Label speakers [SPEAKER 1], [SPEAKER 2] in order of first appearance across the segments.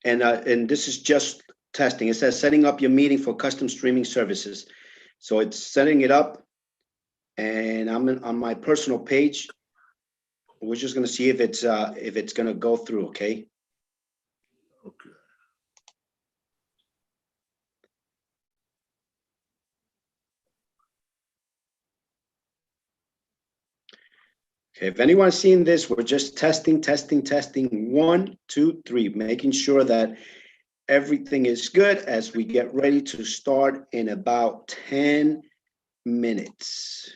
[SPEAKER 1] And this is just testing. It says setting up your meeting for custom streaming services. So it's setting it up, and I'm on my personal page. We're just going to see if it's going to go through. Okay.
[SPEAKER 2] Okay.
[SPEAKER 1] Okay, if anyone's seen this, we're just testing. 1, 2, 3, making sure that everything is good as we get ready to start in about 10 minutes.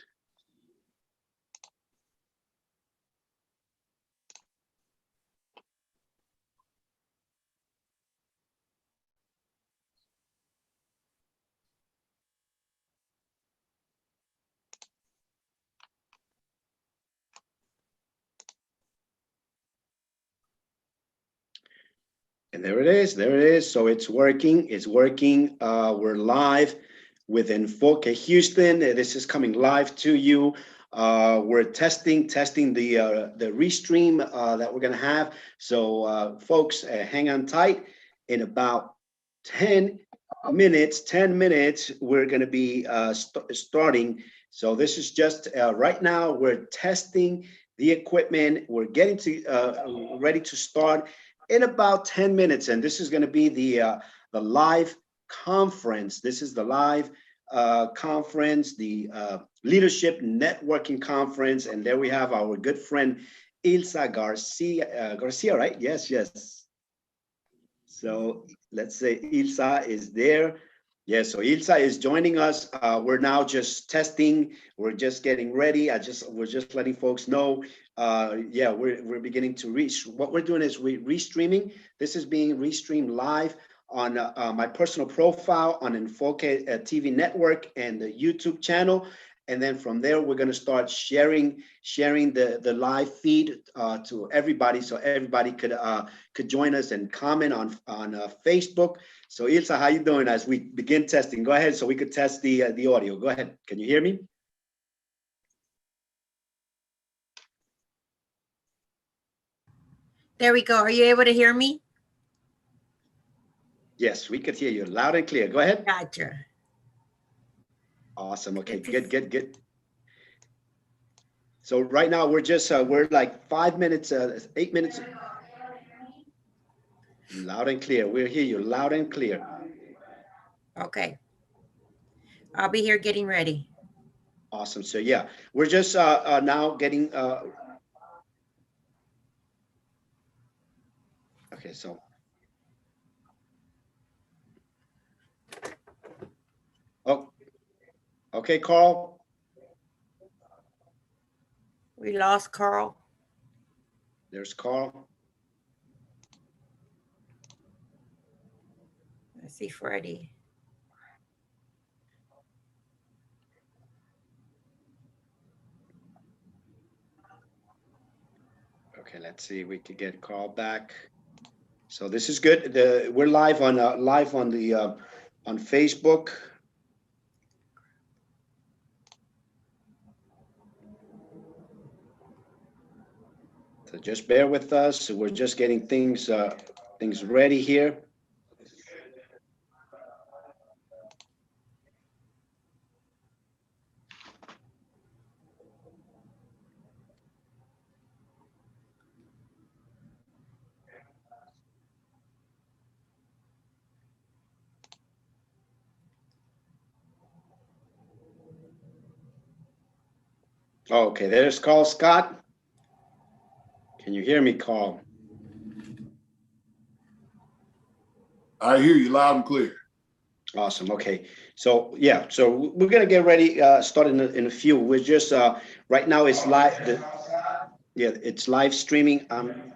[SPEAKER 1] And there it is. So it's working. We're live with ENfoque Houston. This is coming live to you. We're testing the restream that we're going to have. So folks, hang on tight. In about 10 minutes, we're going to be starting. So this is just right now, we're testing the equipment. We're getting to ready to start in about 10 minutes. And this is going to be the live conference. This is the live conference, the leadership networking conference. And there we have our good friend, Ilsa Garcia, right? Yes. So let's say Ilsa is there. Yes, so Ilsa is joining us. We're now just testing. We're just getting ready. We're just letting folks know. Yeah, we're beginning to reach. What we're doing is restreaming. This is being restreamed live on my personal profile on ENfoque TV Network and the YouTube channel. And then from there, we're going to start sharing the live feed to everybody, so everybody could join us and comment on Facebook. So Ilsa, how you doing as we begin testing? Go ahead, so we could test the audio. Go ahead. Can you hear me?
[SPEAKER 3] There we go. Are you able to hear me?
[SPEAKER 1] Yes, we could hear you loud and clear. Go ahead.
[SPEAKER 3] Gotcha.
[SPEAKER 1] Awesome. Okay, good. So right now we're just we're like 5 minutes, 8 minutes. Loud and clear. We'll hear you loud and clear.
[SPEAKER 3] Okay. I'll be here getting ready.
[SPEAKER 1] Awesome. So yeah, we're just now getting okay, so oh, okay, Carl.
[SPEAKER 3] We lost Carl.
[SPEAKER 1] There's Carl.
[SPEAKER 3] I see Freddie.
[SPEAKER 1] Okay, let's see if we could get Carl back. So this is good. We're live on the on Facebook. So just bear with us. We're just getting things ready here. Oh, okay, there's Carl Scott. Can you hear me, Carl?
[SPEAKER 2] I hear you loud and clear.
[SPEAKER 1] Awesome. Okay. So yeah, so we're gonna get ready. Starting in a few. We're just right now it's live. Yeah, it's live streaming. Awesome.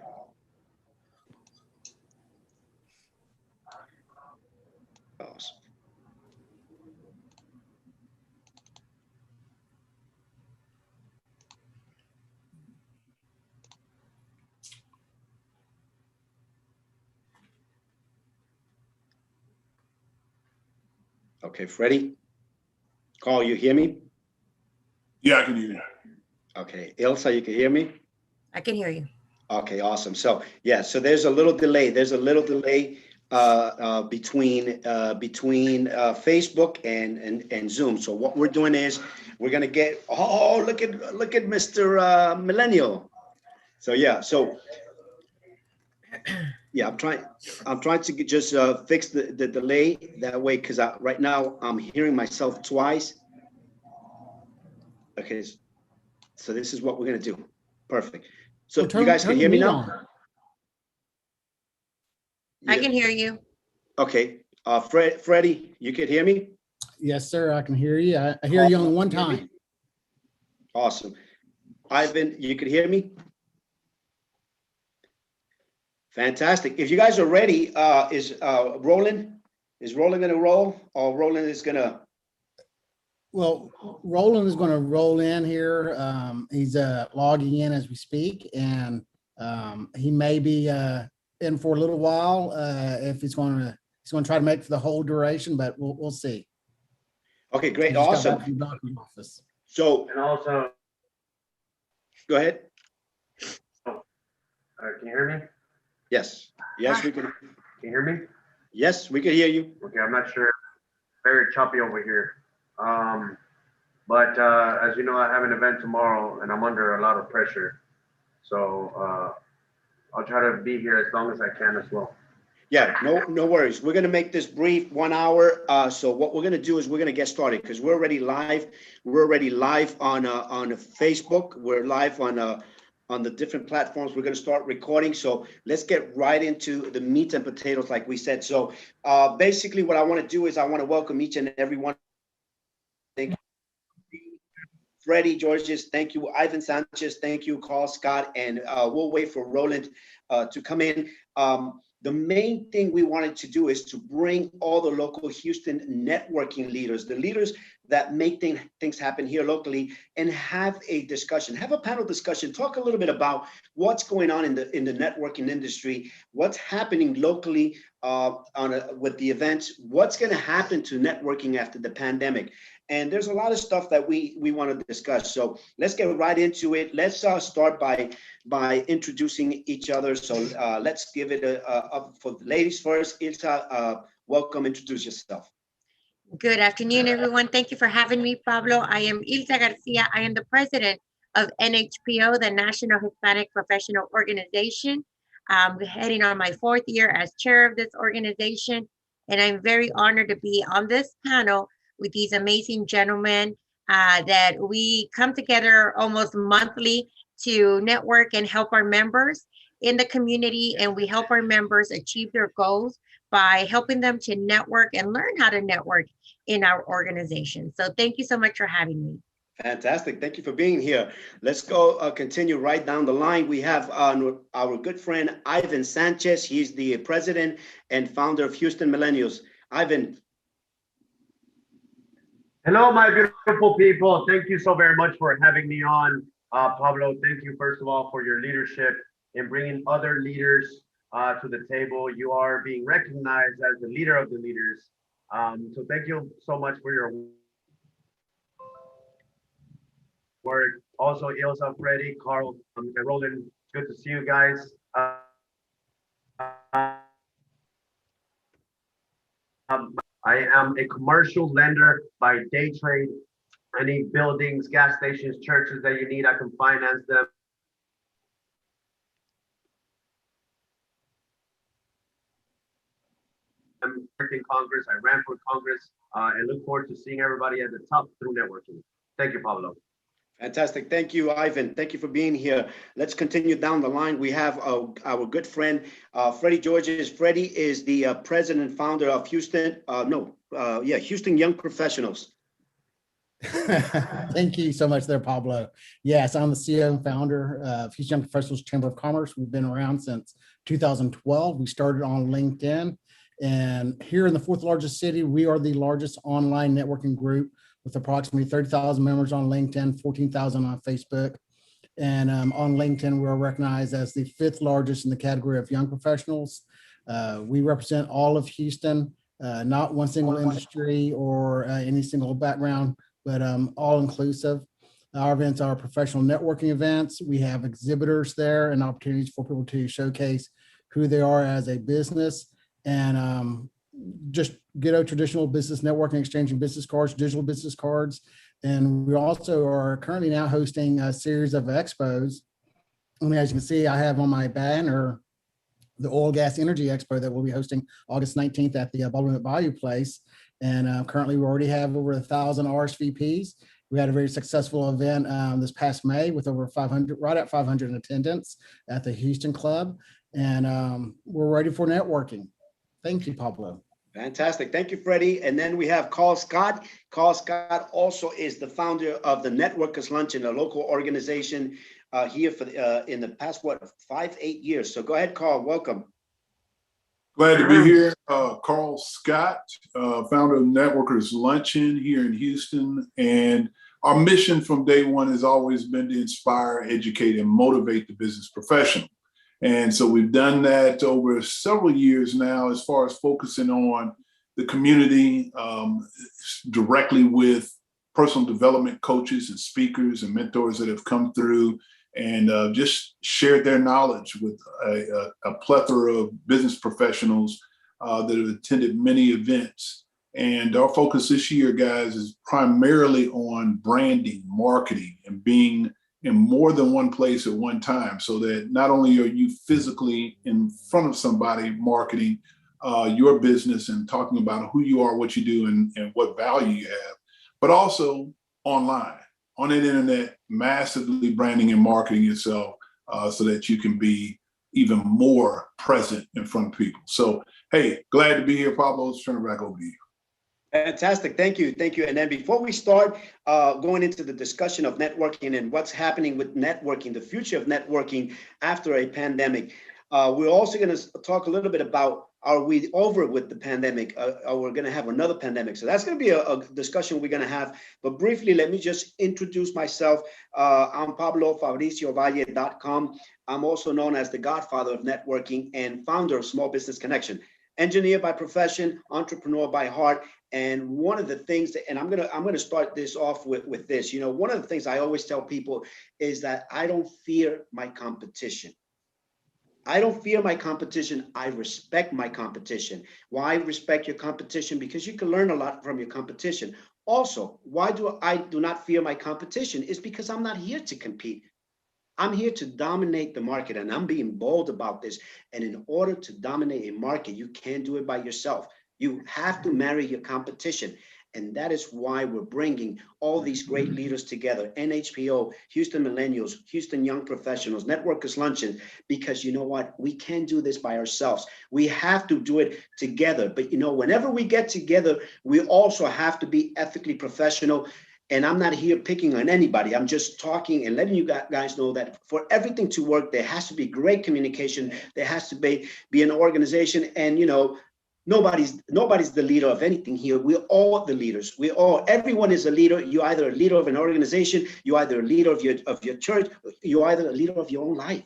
[SPEAKER 1] Okay, Freddie. Carl, you hear me?
[SPEAKER 2] Yeah, I can hear you.
[SPEAKER 1] Okay, Ilsa, you can hear me?
[SPEAKER 3] I can hear you.
[SPEAKER 1] Okay, awesome. So yeah, so there's a little delay. There's a little delay between Facebook and Zoom. So what we're doing is we're gonna get. Oh, look at Mr. Millennial. So yeah, so yeah, I'm trying to just fix the delay that way because right now I'm hearing myself twice. Okay, so this is what we're gonna do. Perfect. So
[SPEAKER 4] Well,
[SPEAKER 1] you guys can hear me now?
[SPEAKER 4] on.
[SPEAKER 3] I
[SPEAKER 1] Yeah.
[SPEAKER 3] can hear you.
[SPEAKER 1] Okay, Freddie, you can hear me?
[SPEAKER 4] Yes, sir. I can hear you. I hear you only one
[SPEAKER 1] Can you hear me?
[SPEAKER 4] time.
[SPEAKER 1] Awesome. Ivan, you can hear me? Fantastic. If you guys are ready, is Roland gonna roll, or Roland is gonna?
[SPEAKER 4] Well, Roland is going to roll in here. He's logging in as we speak, and he may be in for a little while. If he's going to try to make it for the whole duration, but we'll see.
[SPEAKER 1] Okay,
[SPEAKER 4] He
[SPEAKER 1] great,
[SPEAKER 4] just got
[SPEAKER 1] awesome.
[SPEAKER 4] back from the doctor's office.
[SPEAKER 1] So
[SPEAKER 5] And also,
[SPEAKER 1] go ahead.
[SPEAKER 5] can you hear me?
[SPEAKER 1] Yes, we can.
[SPEAKER 5] Can you hear me?
[SPEAKER 1] Yes, we can hear you.
[SPEAKER 5] Okay, I'm not sure. Very choppy over here. But as you know, I have an event tomorrow and I'm under a lot of pressure. So I'll try to be here as long as I can as well.
[SPEAKER 1] Yeah, no worries. We're gonna make this brief, 1 hour. So what we're gonna do is we're gonna get started because we're already live. We're already live on Facebook. We're live on the different platforms. We're gonna start recording. So let's get right into the meat and potatoes, like we said. So basically, what I want to do is I want to welcome each and every one. Thank you, Freddie, Georges. Thank you, Ivan Sanchez. Thank you, Carl Scott, and we'll wait for Roland to come in. The main thing we wanted to do is to bring all the local Houston networking leaders, the leaders that make things happen here locally, and have a discussion, have a panel discussion, talk a little bit about what's going on in the networking industry, what's happening locally with the events, what's going to happen to networking after the pandemic. And there's a lot of stuff that we want to discuss. So let's get right into it. Let's start by introducing each other. So let's give it up for the ladies first. Ilsa, welcome. Introduce yourself.
[SPEAKER 3] Good afternoon, everyone. Thank you for having me, Pablo. I am Ilsa Garcia. I am the president of NHPO, the National Hispanic Professional Organization. I'm heading on my 4th year as chair of this organization, and I'm very honored to be on this panel with these amazing gentlemen that we come together almost monthly to network and help our members in the community, and we help our members achieve their goals by helping them to network and learn how to network in our organization. So thank you so much for having me.
[SPEAKER 1] Fantastic. Thank you for being here. Let's go continue right down the line. We have our good friend, Ivan Sanchez. He's the president and founder of Houston Millennials. Ivan.
[SPEAKER 5] Hello, my beautiful people. Thank you so very much for having me on. Pablo, thank you, first of all, for your leadership in bringing other leaders to the table. You are being recognized as the leader of the leaders. So thank you so much for your work. Also, Ilsa, Freddie, Carl, and Roland, it's good to see you guys. I am a commercial lender by day trade. Any buildings, gas stations, churches that you need, I can finance them. I'm in Congress. I ran for Congress and look forward to seeing everybody at the top through networking. Thank you, Pablo.
[SPEAKER 1] Fantastic. Thank you, Ivan. Thank you for being here. Let's continue down the line. We have our good friend, Freddie Georges. Freddie is the president and founder of Houston Young Professionals.
[SPEAKER 4] Thank you so much there, Pablo. Yes, I'm the CEO and founder of Houston Young Professionals Chamber of Commerce. We've been around since 2012. We started on LinkedIn. And here in the 4th largest city, we are the largest online networking group with approximately 30,000 members on LinkedIn, 14,000 on Facebook. And on LinkedIn, we're recognized as the 5th largest in the category of young professionals. We represent all of Houston, not one single industry or any single background, but all inclusive. Our events are professional networking events. We have exhibitors there and opportunities for people to showcase who they are as a business and just get a traditional business networking, exchanging business cards, digital business cards. And we also are currently now hosting a series of expos. And as you can see, I have on my banner the Oil, Gas, Energy Expo that we'll be hosting August 19th at the Baldwin Bayou Place. And currently we already have over 1,000 RSVPs. We had a very successful event this past May with over 500, right at 500 in attendance at the Houston Club. And we're ready for networking. Thank you, Pablo.
[SPEAKER 1] Fantastic. Thank you, Freddie. And then we have Carl Scott. Carl Scott also is the founder of the Networkers Luncheon, a local organization here for in the past, 8 years. So go ahead, Carl. Welcome.
[SPEAKER 2] Glad to be here. Carl Scott, founder of Networkers Luncheon here in Houston. And our mission from day one has always been to inspire, educate, and motivate the business professional. And so we've done that over several years now, as far as focusing on the community, directly with personal development coaches and speakers and mentors that have come through and just shared their knowledge with a plethora of business professionals that have attended many events. And our focus this year, guys, is primarily on branding, marketing, and being in more than one place at one time, so that not only are you physically in front of somebody marketing your business and talking about who you are, what you do, and what value you have, but also online, on the internet, massively branding and marketing yourself so that you can be even more present in front of people. So, hey, glad to be here, Pablo. Let's turn it back over to you.
[SPEAKER 1] Fantastic. Thank you. Thank you. And then before we start going into the discussion of networking and what's happening with networking, the future of networking after a pandemic, we're also going to talk a little bit about, are we over with the pandemic? Or we're going to have another pandemic? So that's going to be a discussion we're going to have. But briefly, let me just introduce myself. I'm Pablo FabricioValle.com. I'm also known as the godfather of networking and founder of Small Business Connection. Engineer by profession, entrepreneur by heart. And one of the things that, and I'm gonna start this off with this, you know, one of the things I always tell people is that I don't fear my competition. I don't fear my competition. I respect my competition. Why respect your competition? Because you can learn a lot from your competition. Also, why do I do not fear my competition? Is because I'm not here to compete. I'm here to dominate the market, and I'm being bold about this. And in order to dominate a market, you can't do it by yourself. You have to marry your competition. And that is why we're bringing all these great leaders together, NHPO, Houston Millennials, Houston Young Professionals, Networkers Luncheon, because you know what? We can't do this by ourselves. We have to do it together. But you know, whenever we get together, we also have to be ethically professional. And I'm not here picking on anybody. I'm just talking and letting you guys know that for everything to work, there has to be great communication. There has to be an organization. And, you know, nobody's the leader of anything here. We're all the leaders. Everyone is a leader. You're either a leader of an organization. You're either a leader of your church. You're either a leader of your own life.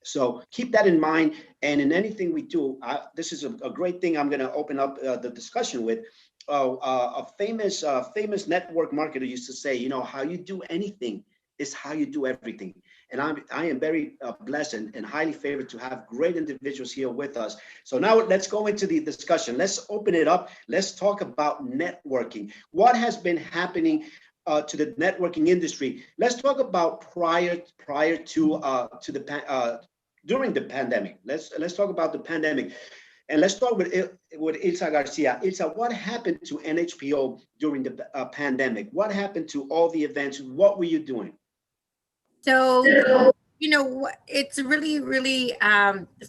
[SPEAKER 1] So keep that in mind. And in anything we do, this is a great thing I'm going to open up the discussion with. A famous network marketer used to say, you know, how you do anything is how you do everything. And I am very blessed and highly favored to have great individuals here with us. So now let's go into the discussion. Let's open it up. Let's talk about networking. What has been happening to the networking industry? Let's talk about prior to during the pandemic. Let's talk about the pandemic. And let's start with Ilsa Garcia. Ilsa, what happened to NHPO during the pandemic? What happened to all the events? What were you doing?
[SPEAKER 3] So, you know, it's really, really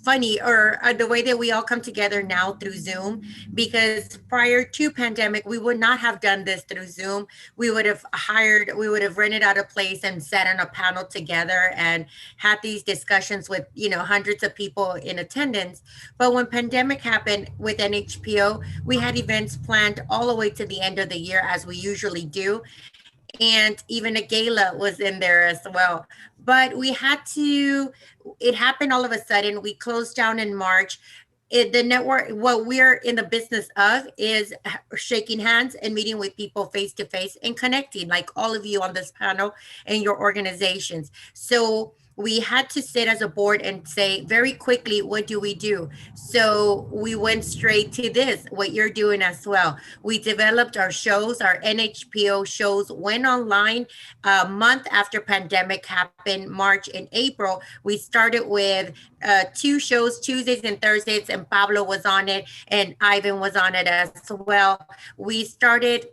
[SPEAKER 3] funny, or the way that we all come together now through Zoom, because prior to pandemic, we would not have done this through Zoom. We would have rented out a place and sat on a panel together and had these discussions with, you know, hundreds of people in attendance. But when pandemic happened with NHPO, we had events planned all the way to the end of the year, as we usually do. And even a gala was in there as well. But it happened all of a sudden. We closed down in March. The network, what we're in the business of is shaking hands and meeting with people face to face and connecting, like all of you on this panel and your organizations. So we had to sit as a board and say very quickly, what do we do? So we went straight to this, what you're doing as well. We developed our shows, our NHPO shows went online a month after pandemic happened, March and April. We started with two shows, Tuesdays and Thursdays, and Pablo was on it, and Ivan was on it as well. We started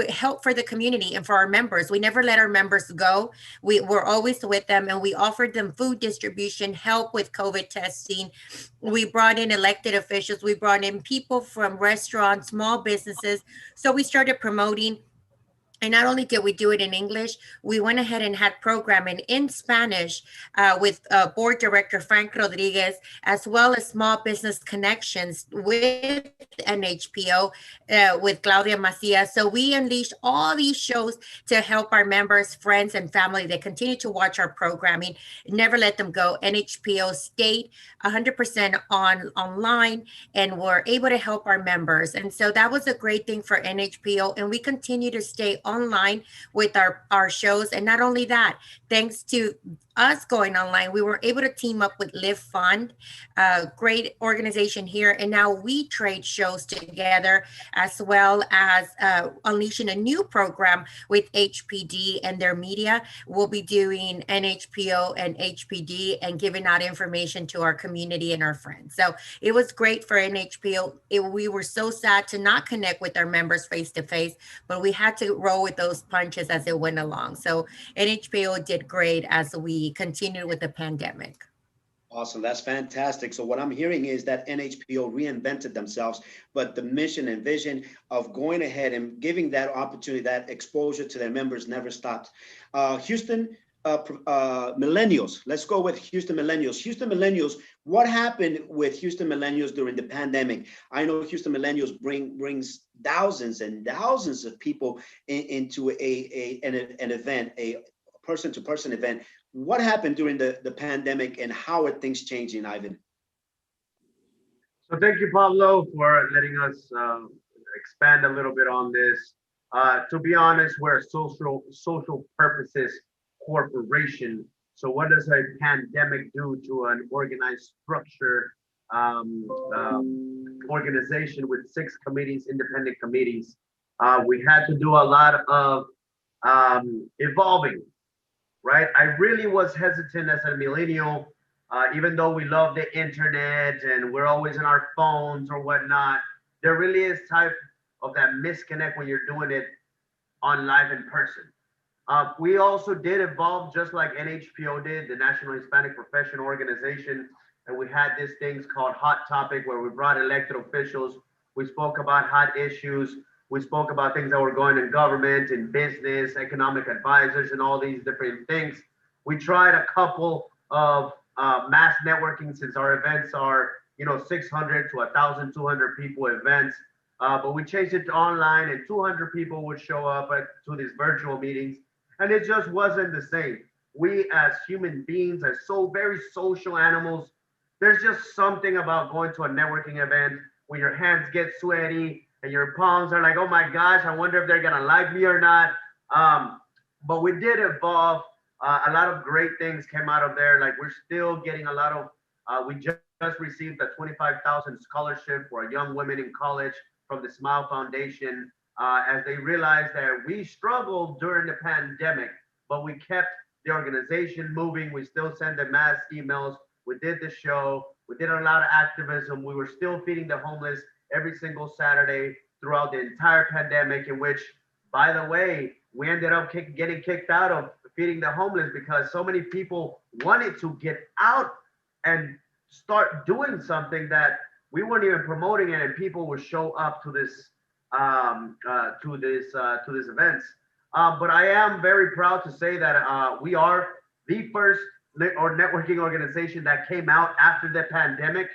[SPEAKER 3] help for the community and for our members. We never let our members go. We were always with them, and we offered them food distribution, help with COVID testing. We brought in elected officials. We brought in people from restaurants, small businesses. So we started promoting. And not only did we do it in English, we went ahead and had programming in Spanish with board director Frank Rodriguez, as well as small business connections with NHPO with Claudia Macia. So we unleashed all these shows to help our members, friends, and family. They continue to watch our programming, never let them go. NHPO stayed 100% online, and we're able to help our members. And so that was a great thing for NHPO. And we continue to stay online with our shows. And not only that, thanks to us going online, we were able to team up with Live Fund, a great organization here. And now we trade shows together, as well as unleashing a new program with HPD and their media. We'll be doing NHPO and HPD and giving out information to our community and our friends. So it was great for NHPO. We were so sad to not connect with our members face to face, but we had to roll with those punches as it went along. So NHPO did great as we continued with the pandemic.
[SPEAKER 1] Awesome. That's fantastic. So what I'm hearing is that NHPO reinvented themselves, but the mission and vision of going ahead and giving that opportunity, that exposure to their members never stopped. Houston Millennials. Let's go with Houston Millennials. Houston Millennials, what happened with Houston Millennials during the pandemic? I know Houston Millennials brings thousands and thousands of people into an event, a person-to-person event. What happened during the pandemic, and how are things changing, Ivan?
[SPEAKER 5] So thank you, Pablo, for letting us expand a little bit on this. To be honest, we're a social purposes corporation. So what does a pandemic do to an organized structure organization with 6 committees, independent committees? We had to do a lot of evolving. Right, I really was hesitant as a millennial, even though we love the internet and we're always in our phones or whatnot. There really is type of that misconnect when you're doing it on live in person. We also did evolve just like NHPO did, the National Hispanic Professional Organization, and we had these things called Hot Topic, where we brought elected officials. We spoke about hot issues. We spoke about things that were going in government, in business, economic advisors, and all these different things. We tried a couple of mass networking, since our events are, 600 to 1,200 people events. But we changed it to online, and 200 people would show up to these virtual meetings, and it just wasn't the same. We as human beings are so very social animals. There's just something about going to a networking event when your hands get sweaty and your palms are like, oh my gosh, I wonder if they're gonna like me or not. But we did evolve. A lot of great things came out of there. Like, we're still getting a lot of, we just received a 25,000 scholarship for young women in college from the Smile Foundation, as they realized that we struggled during the pandemic, but we kept the organization moving. We still send the mass emails. We did the show. We did a lot of activism. We were still feeding the homeless every single Saturday throughout the entire pandemic, in which, by the way, we ended up getting kicked out of feeding the homeless because so many people wanted to get out and start doing something that we weren't even promoting it, and people would show up to this events. But I am very proud to say that we are the first networking organization that came out after the pandemic.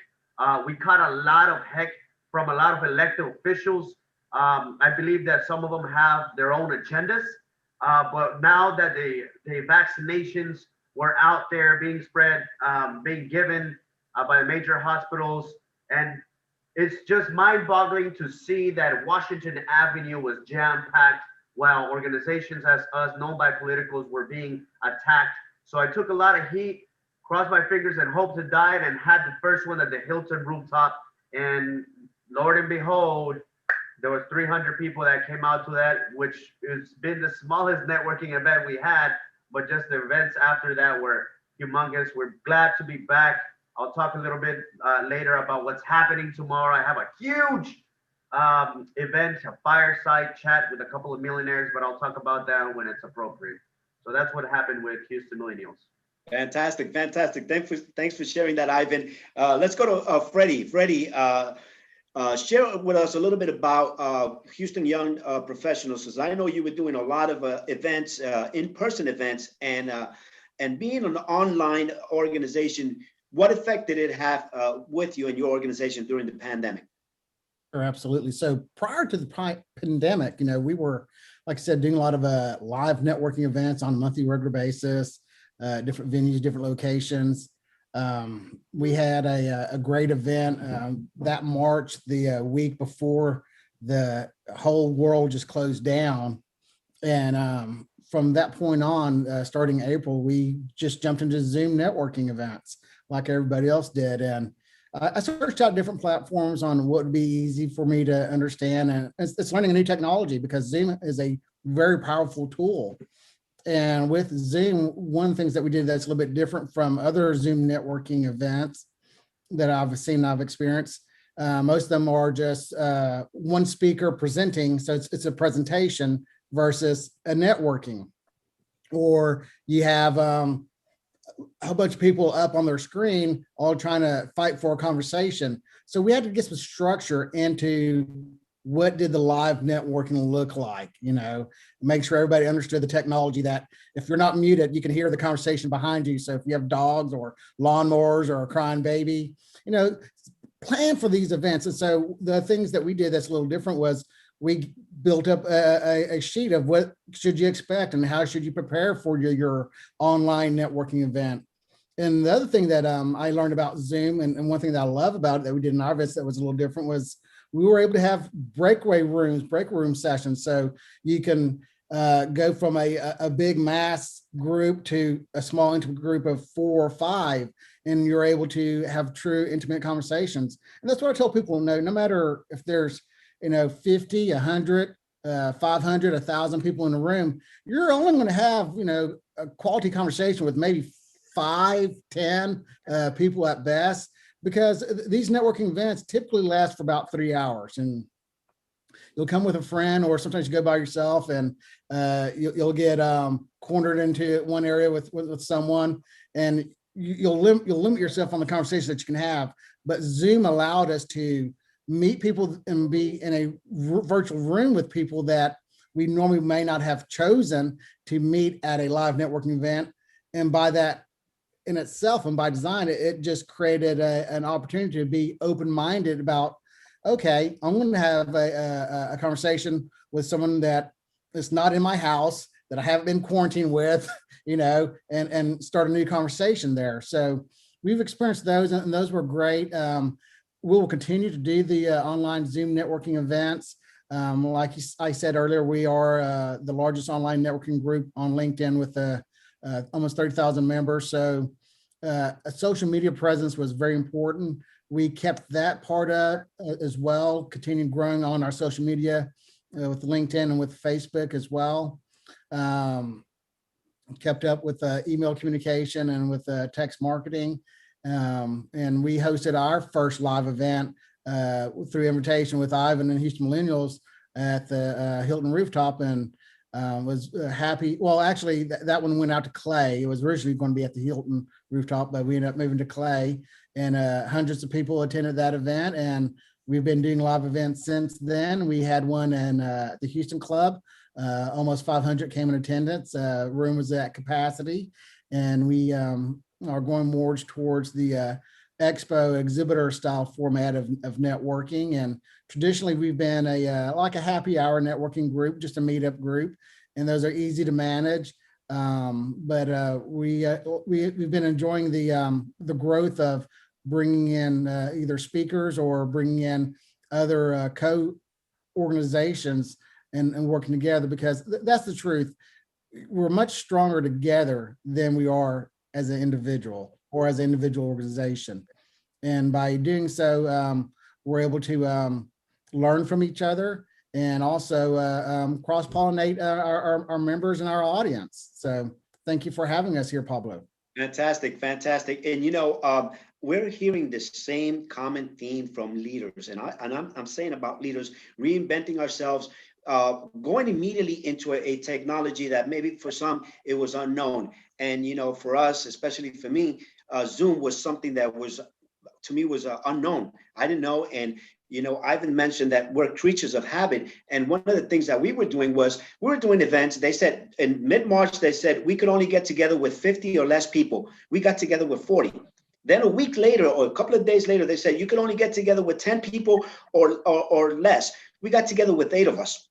[SPEAKER 5] We caught a lot of heck from a lot of elected officials. I believe that some of them have their own agendas, but now that the vaccinations were out there being spread, being given, by major hospitals. And it's just mind-boggling to see that Washington Avenue was jam-packed while organizations as us, known by politicals, were being attacked. So I took a lot of heat, crossed my fingers and hoped to die, and had the first one at the Hilton rooftop. And Lord and behold, there was 300 people that came out to that, which has been the smallest networking event we had, but just the events after that were humongous. We're glad to be back. I'll talk a little bit later about what's happening tomorrow. I have a huge event, a fireside chat with a couple of millionaires, but I'll talk about that when it's appropriate. So that's what happened with Houston Millennials.
[SPEAKER 1] Fantastic, fantastic. Thanks for sharing that, Ivan. Let's go to Freddie. Freddie, share with us a little bit about Houston Young Professionals, because I know you were doing a lot of events, in-person events, and being an online organization. What effect did it have with you and your organization during the pandemic?
[SPEAKER 4] Sure, absolutely. So prior to the pandemic, we were, like I said, doing a lot of live networking events on a monthly, regular basis, different venues, different locations. We had a great event that March, the week before the whole world just closed down. And from that point on, starting April, we just jumped into Zoom networking events like everybody else did. And I searched out different platforms on what would be easy for me to understand. And it's learning a new technology, because Zoom is a very powerful tool. And with Zoom, one of the things that we did that's a little bit different from other Zoom networking events that I've experienced, most of them are just one speaker presenting. So it's a presentation versus a networking. Or you have a whole bunch of people up on their screen all trying to fight for a conversation. So we had to get some structure into what did the live networking look like, make sure everybody understood the technology, that if you're not muted, you can hear the conversation behind you. So if you have dogs or lawnmowers or a crying baby, plan for these events. And so the things that we did that's a little different was we built up a sheet of what should you expect and how should you prepare for your online networking event. And the other thing that I learned about Zoom, and one thing that I love about it that we did in our events that was a little different, was we were able to have break room sessions. So you can go from a big mass group to a small intimate group of 4 or 5, and you're able to have true intimate conversations. And that's what I tell people, no matter if there's 50, 100, 500, 1,000 people in the room, you're only going to have, a quality conversation with maybe 5, 10 people at best, because these networking events typically last for about 3 hours. And you'll come with a friend, or sometimes you go by yourself, and you'll get cornered into one area with someone, and you'll limit yourself on the conversation that you can have. But Zoom allowed us to meet people and be in a virtual room with people that we normally may not have chosen to meet at a live networking event. And by that in itself, and by design, it just created an opportunity to be open-minded about, okay, I'm going to have a conversation with someone that is not in my house, that I haven't been quarantined with, and start a new conversation there. So we've experienced those, and those were great. We will continue to do the online Zoom networking events. Like I said earlier, we are the largest online networking group on LinkedIn with almost 30,000 members. So a social media presence was very important. We kept that part up as well, continued growing on our social media with LinkedIn and with Facebook as well. Kept up with email communication and with text marketing. And we hosted our first live event through invitation with Ivan and Houston Millennials at the Hilton rooftop, and was happy. Well, actually, that one went out to Clay. It was originally going to be at the Hilton rooftop, but we ended up moving to Clay, and hundreds of people attended that event. And we've been doing live events since then. We had one in the Houston Club. Almost 500 came in attendance. Room was at capacity, and we are going more towards the expo exhibitor style format of networking. And traditionally we've been like a happy hour networking group, just a meetup group, and those are easy to manage. But we've been enjoying the growth of bringing in either speakers or bringing in other co-organizations and working together, because that's the truth. We're much stronger together than we are as an individual or as an individual organization. And by doing so, we're able to learn from each other and also cross-pollinate our members and our audience. So thank you for having us here, Pablo.
[SPEAKER 1] Fantastic, fantastic. And we're hearing the same common theme from leaders, and I'm saying about leaders reinventing ourselves, going immediately into a technology that maybe for some it was unknown. And for us, especially for me, Zoom was something that was, to me, was unknown. I didn't know. And Ivan mentioned that we're creatures of habit. And one of the things that we were doing was we were doing events. They said in mid-March, they said we could only get together with 50 or less people. We got together with 40. Then a week later or a couple of days later, they said you could only get together with 10 people or less. We got together with 8 of us.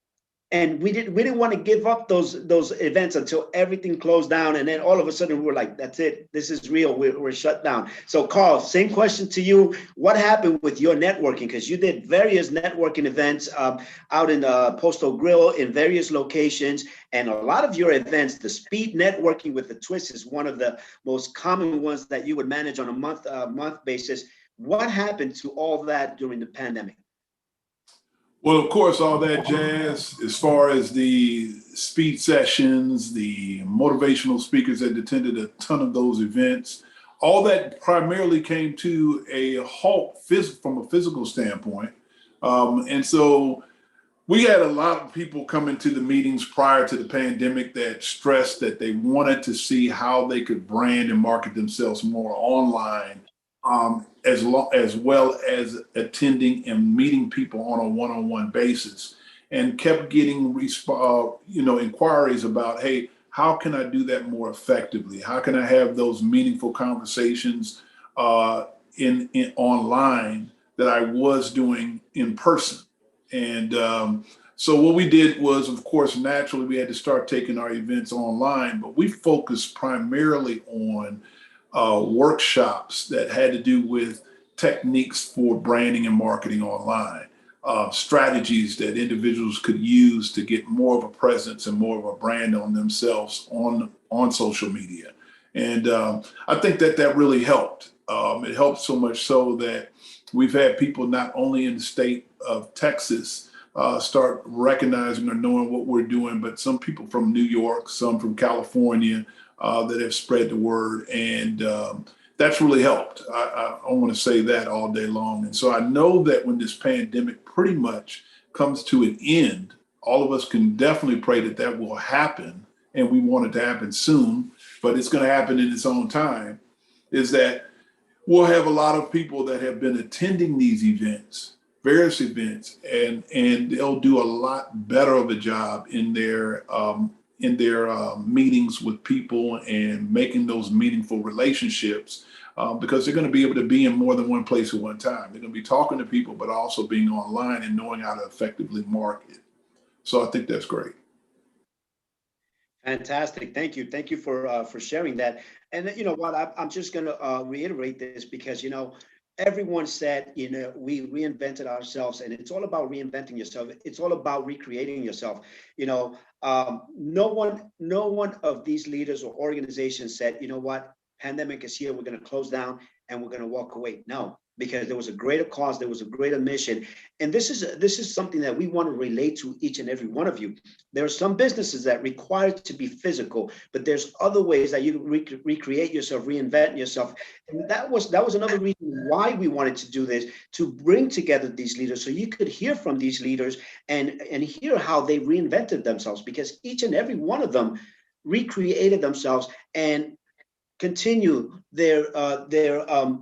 [SPEAKER 1] And we didn't want to give up those events until everything closed down. And then all of a sudden we were like, that's it. This is real. We're shut down. So Carl, same question to you. What happened with your networking? Because you did various networking events out in Postal Grill in various locations. And a lot of your events, the speed networking with the twist is one of the most common ones that you would manage on a month basis. What happened to all that during the pandemic?
[SPEAKER 2] Well, of course, all that jazz, as far as the speed sessions, the motivational speakers that attended a ton of those events, all that primarily came to a halt from a physical standpoint. And so we had a lot of people coming to the meetings prior to the pandemic that stressed that they wanted to see how they could brand and market themselves more online, as well as attending and meeting people on a one-on-one basis, and kept getting inquiries about, hey, how can I do that more effectively? How can I have those meaningful conversations in online that I was doing in person? And so what we did was, of course, naturally we had to start taking our events online, but we focused primarily on workshops that had to do with techniques for branding and marketing online, strategies that individuals could use to get more of a presence and more of a brand on themselves on social media. And I think that really helped. It helped so much so that we've had people not only in the state of Texas start recognizing or knowing what we're doing, but some people from New York, some from California, that have spread the word, and that's really helped. I want to say that all day long. And so I know that when this pandemic pretty much comes to an end, all of us can definitely pray that will happen, and we want it to happen soon, but it's going to happen in its own time, is that we'll have a lot of people that have been attending these events, various events, and they'll do a lot better of a job in their meetings with people and making those meaningful relationships, because they're going to be able to be in more than one place at one time. They're going to be talking to people, but also being online and knowing how to effectively market. So I think that's great.
[SPEAKER 1] Fantastic. Thank you. Thank you for sharing that. And you know what, I'm just going to reiterate this because, everyone said, we reinvented ourselves, and it's all about reinventing yourself. It's all about recreating yourself. No one of these leaders or organizations said, you know what, pandemic is here, we're going to close down and we're going to walk away. No, because there was a greater cause, there was a greater mission. And this is something that we want to relate to each and every one of you. There are some businesses that require to be physical, but there's other ways that you recreate yourself, reinvent yourself. And that was another reason why we wanted to do this, to bring together these leaders so you could hear from these leaders and hear how they reinvented themselves, because each and every one of them recreated themselves and continue their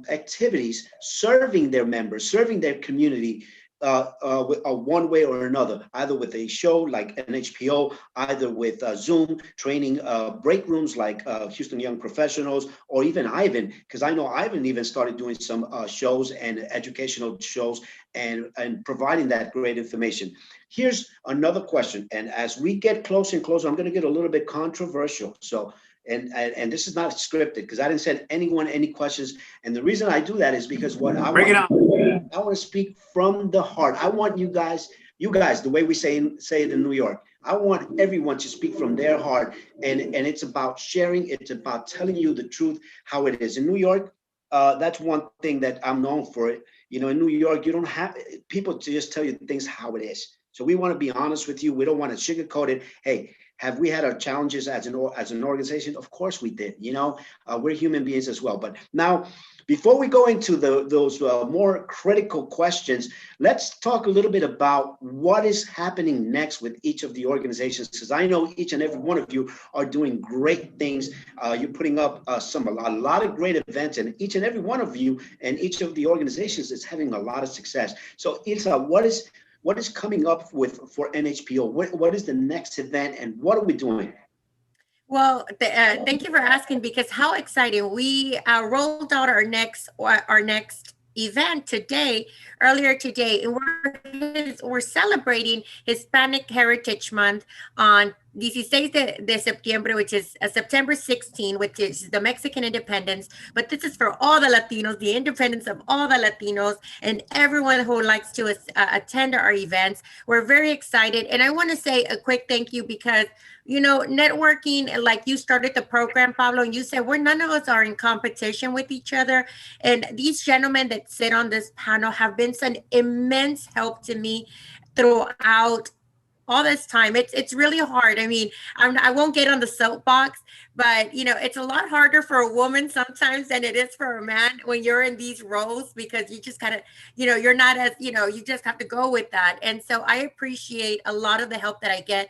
[SPEAKER 1] activities, serving their members, serving their community, one way or another, either with a show like NHPO, either with Zoom training break rooms like Houston Young Professionals, or even Ivan, because I know Ivan even started doing some shows and educational shows and providing that great information. Here's another question, and as we get closer and closer, I'm going to get a little bit controversial. So and this is not scripted because I didn't send anyone any questions. And the reason I do that is because what I
[SPEAKER 5] Bring it on.
[SPEAKER 1] I want to speak from the heart. I want you guys, the way we say it in New York. I want everyone to speak from their heart, and it's about sharing. It's about telling you the truth, how it is in New York. That's one thing that I'm known for. You know, in New York, you don't have people to just tell you things how it is. So we want to be honest with you. We don't want to sugarcoat it. Hey, have we had our challenges as an organization? Of course we did. You know, we're human beings as well. But now, before we go into those more critical questions, let's talk a little bit about what is happening next with each of the organizations, because I know each and every one of you are doing great things. You're putting up a lot of great events, and each and every one of you and each of the organizations is having a lot of success. So Ilsa, what is coming up for NHPO? What is the next event, and what are we doing?
[SPEAKER 3] Well, thank you for asking, because how exciting. We rolled out our next event earlier today, and we're celebrating Hispanic Heritage Month on 16 de septiembre, which is September 16, which is the Mexican independence. But this is for all the Latinos, the independence of all the Latinos and everyone who likes to attend our events. We're very excited. And I want to say a quick thank you because, you know, networking, like you started the program, Pablo, and you said none of us are in competition with each other. And these gentlemen that sit on this panel have been such immense help to me throughout all this time. It's really hard. I mean, I won't get on the soapbox, but you know, it's a lot harder for a woman sometimes than it is for a man when you're in these roles, because you just kind of, you know, you're not as, you know, you just have to go with that. And so I appreciate a lot of the help that I get.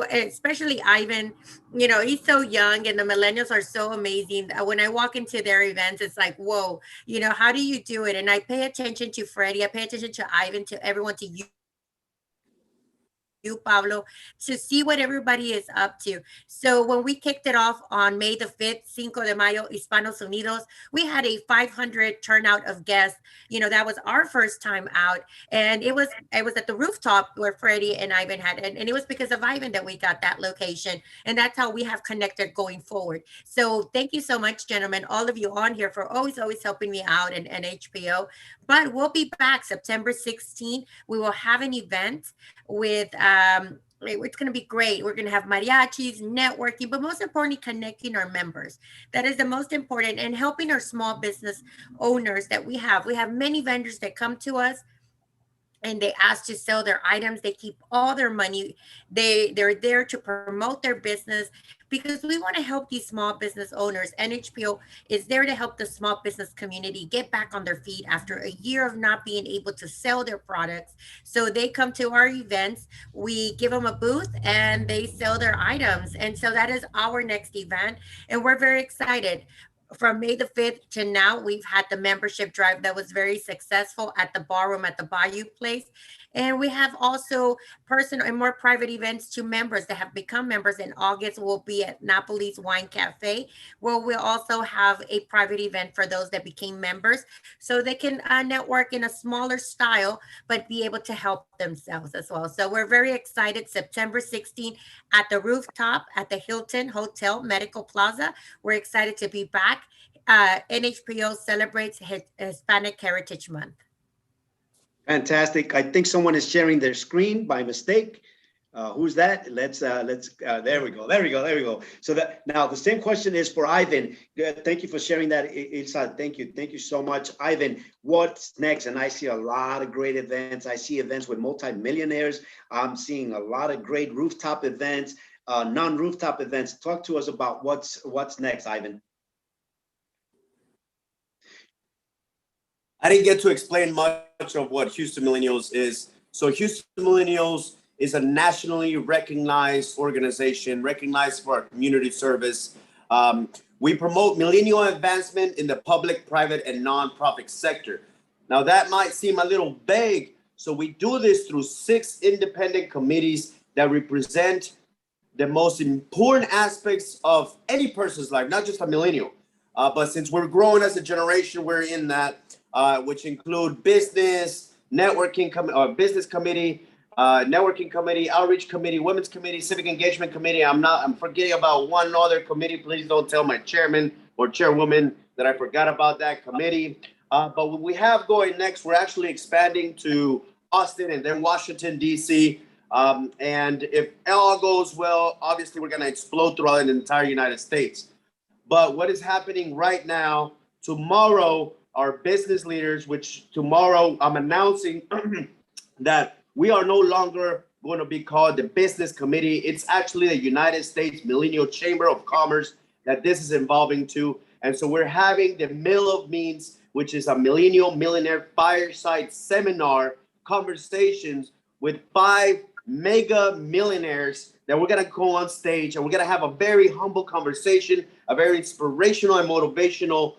[SPEAKER 3] Especially Ivan, you know, he's so young, and the millennials are so amazing. When I walk into their events, it's like, whoa, you know, how do you do it? And I pay attention to Freddie, I pay attention to Ivan, to everyone, to you, Pablo, to see what everybody is up to. So when we kicked it off on May the 5th, Cinco de Mayo, Hispanos Unidos, we had a 500 turnout of guests. You know, that was our first time out. And it was at the rooftop where Freddie and Ivan had, and it was because of Ivan that we got that location. And that's how we have connected going forward. So thank you so much, gentlemen, all of you on here, for always helping me out in NHPO. But we'll be back September 16th. We will have an event with it's going to be great. We're going to have mariachis, networking, but most importantly, connecting our members. That is the most important, and helping our small business owners that we have. We have many vendors that come to us and they ask to sell their items. They keep all their money. They're there to promote their business, because we want to help these small business owners. NHPO is there to help the small business community get back on their feet after a year of not being able to sell their products. So they come to our events, we give them a booth, and they sell their items. And so that is our next event, and we're very excited. From May the 5th to now, we've had the membership drive that was very successful at the ballroom at the Bayou Place. And we have also personal and more private events to members that have become members. In August, we'll be at Napoli's Wine Cafe, where we'll also have a private event for those that became members, so they can network in a smaller style, but be able to help themselves as well. So we're very excited. September 16th at the rooftop at the Hilton Hotel Medical Plaza. We're excited to be back. NHPO celebrates Hispanic Heritage Month.
[SPEAKER 1] Fantastic. I think someone is sharing their screen by mistake. Who's that? Let's there we go. So that now the same question is for Ivan. Thank you for sharing that, Ilsa. Thank you so much, Ivan. What's next? And I see a lot of great events. I see events with multimillionaires. I'm seeing a lot of great rooftop events, non-rooftop events. Talk to us about what's next, Ivan.
[SPEAKER 6] I didn't get to explain much of what Houston Millennials is. So Houston Millennials is a nationally recognized organization, recognized for our community service. We promote millennial advancement in the public, private, and nonprofit sector. Now that might seem a little vague. So we do this through 6 independent committees that represent the most important aspects of any person's life, not just a millennial. But since we're growing as a generation, we're in that, which include business, networking, business committee, networking committee, outreach committee, women's committee, civic engagement committee. I'm forgetting about one other committee. Please don't tell my chairman or chairwoman that I forgot about that committee. But what we have going next, we're actually expanding to Austin and then Washington, D.C. And if all goes well, obviously we're going to explode throughout the entire United States. But what is happening right now, tomorrow, our business leaders, which tomorrow I'm announcing that we are no longer going to be called the business committee. It's actually the United States Millennial Chamber of Commerce that this is involving to. And so we're having the Mill of Means, which is a millennial millionaire fireside seminar conversations with 5 mega millionaires that we're going to go on stage, and we're going to have a very humble conversation, a very inspirational and motivational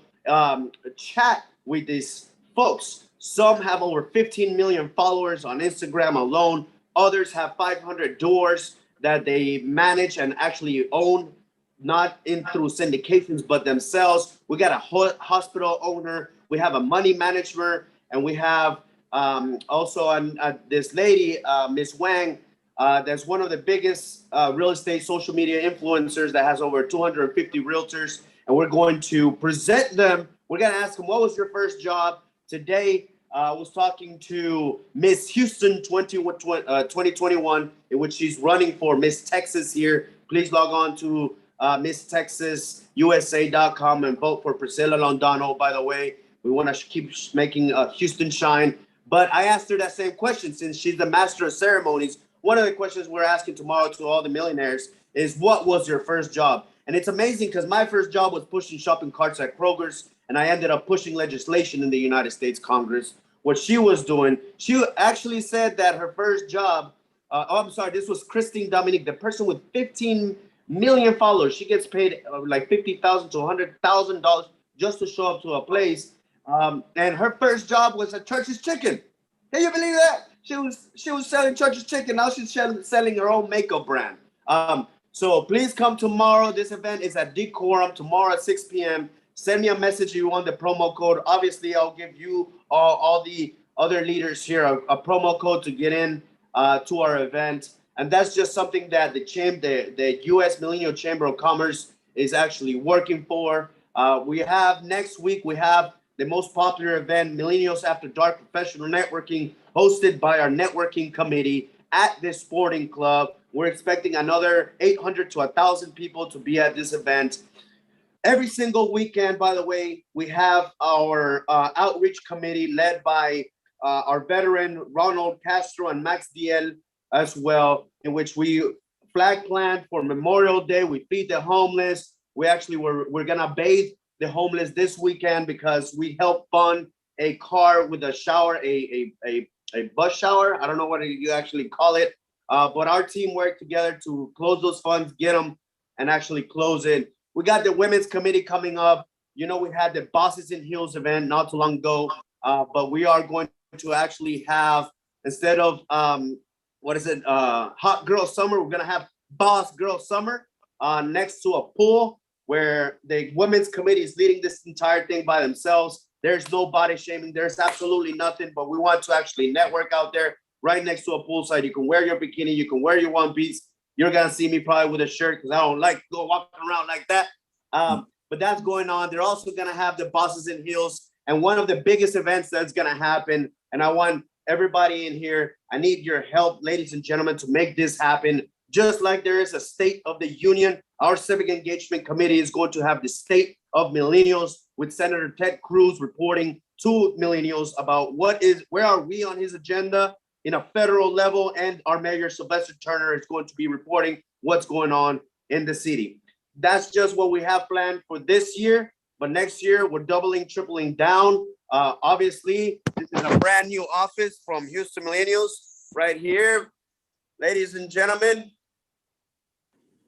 [SPEAKER 6] chat with these folks. Some have over 15 million followers on Instagram alone. Others have 500 doors that they manage and actually own, not in through syndications, but themselves. We got a hospital owner. We have a money manager, and we have also this lady, Miss Wang, that's one of the biggest real estate social media influencers that has over 250 realtors. And we're going to present them. We're going to ask them, what was your first job? Today, I was talking to Miss Houston 2021, in which she's running for Miss Texas here. Please log on to MissTexasUSA.com and vote for Priscilla Londano, by the way. We want to keep making Houston shine. But I asked her that same question since she's the master of ceremonies. One of the questions we're asking tomorrow to all the millionaires is, what was your first job? And it's amazing because my first job was pushing shopping carts at Kroger's, and I ended up pushing legislation in the United States Congress. What she was doing, she actually said that her first job, this was Christine Dominique, the person with 15 million followers. She gets paid like $50,000 to $100,000 just to show up to a place. And her first job was at Church's Chicken. Can you believe that? She was selling Church's Chicken. Now she's selling her own makeup brand. So please come tomorrow. This event is at Decorum tomorrow at 6 p.m. Send me a message if you want the promo code. Obviously, I'll give you all the other leaders here a promo code to get in to our event. And that's just something that the U.S. Millennial Chamber of Commerce is actually working for. We have next week, we have the most popular event, Millennials After Dark Professional Networking, hosted by our networking committee at this sporting club. We're expecting another 800 to 1,000 people to be at this event. Every single weekend, by the way, we have our outreach committee led by our veteran Ronald Castro and Max Diel as well, in which we flag plant for Memorial Day. We feed the homeless. We're gonna bathe the homeless this weekend because we help fund a car with a shower, a bus shower. I don't know what you actually call it, but our team worked together to close those funds, get them, and actually close it. We got the women's committee coming up. You know, we had the Bosses in Heels event not too long ago, but we are going to actually have, instead of Hot Girl Summer, we're gonna have Boss Girl Summer next to a pool where the women's committee is leading this entire thing by themselves. There's no body shaming. There's absolutely nothing, but we want to actually network out there right next to a poolside. You can wear your bikini, you can wear your one piece. You're gonna see me probably with a shirt because I don't like to go walking around like that. But that's going on. They're also gonna have the Bosses in Heels, and one of the biggest events that's gonna happen, and I want everybody in here, I need your help, ladies and gentlemen, to make this happen. Just like there is a State of the Union, our Civic Engagement Committee is going to have the State of Millennials with Senator Ted Cruz reporting to millennials about where are we on his agenda in a federal level, and our Mayor Sylvester Turner is going to be reporting what's going on in the city. That's just what we have planned for this year, but next year we're doubling, tripling down. Obviously, this is a brand new office from Houston Millennials right here. Ladies and gentlemen,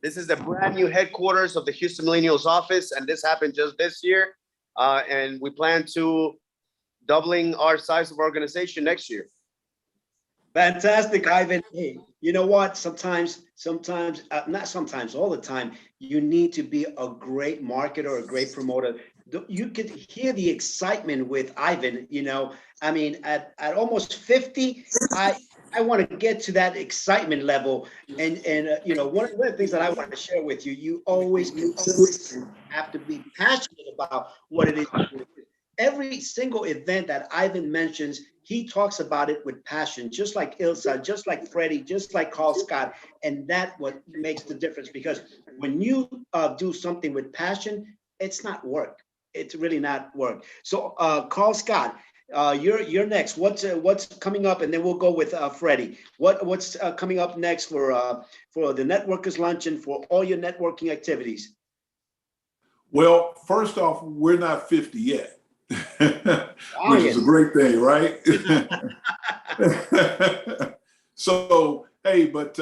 [SPEAKER 6] this is the brand new headquarters of the Houston Millennials office, and this happened just this year. And we plan to doubling our size of organization next year.
[SPEAKER 1] Fantastic, Ivan. Hey, you know what? Sometimes, not sometimes, all the time, you need to be a great marketer, a great promoter. You could hear the excitement with Ivan, you know. I mean, at almost 50, I want to get to that excitement level. And you know, one of the things that I want to share with you, you always have to be passionate about what it is. Every single event that Ivan mentions, he talks about it with passion, just like Ilsa, just like Freddie, just like Carl Scott. And that what makes the difference, because when you do something with passion, it's not work. It's really not work. So Carl Scott, you're next. What's coming up, and then we'll go with Freddie. What's coming up next for the Networkers Luncheon, for all your networking activities?
[SPEAKER 2] Well, first off, we're not 50 yet, which is a great thing, right? So, hey, but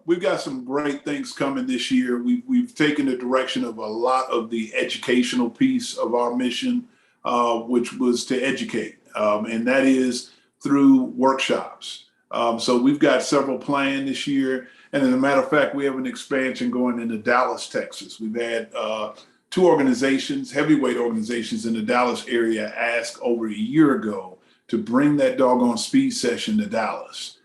[SPEAKER 2] we've got some great things coming this year. We've taken the direction of a lot of the educational piece of our mission, which was to educate, and that is through workshops. So we've got several planned this year. And as a matter of fact, we have an expansion going into Dallas, Texas. We've had two organizations, heavyweight organizations in the Dallas area, asked over a year ago to bring that doggone speed session to Dallas.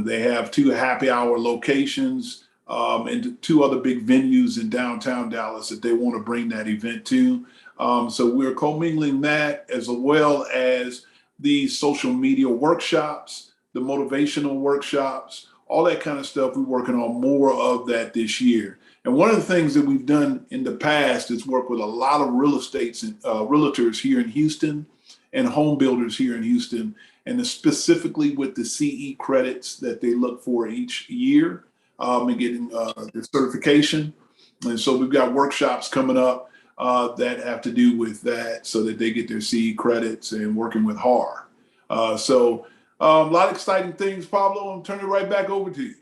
[SPEAKER 2] They have two happy hour locations and two other big venues in downtown Dallas that they want to bring that event to. So we're commingling that, as well as the social media workshops, the motivational workshops, all that kind of stuff. We're working on more of that this year. And one of the things that we've done in the past is work with a lot of real estate realtors here in Houston and home builders here in Houston, and specifically with the CE credits that they look for each year and getting the certification. And so we've got workshops coming up that have to do with that, so that they get their CE credits, and working with HAR. So a lot of exciting things, Pablo. I'm turning it right back over to you.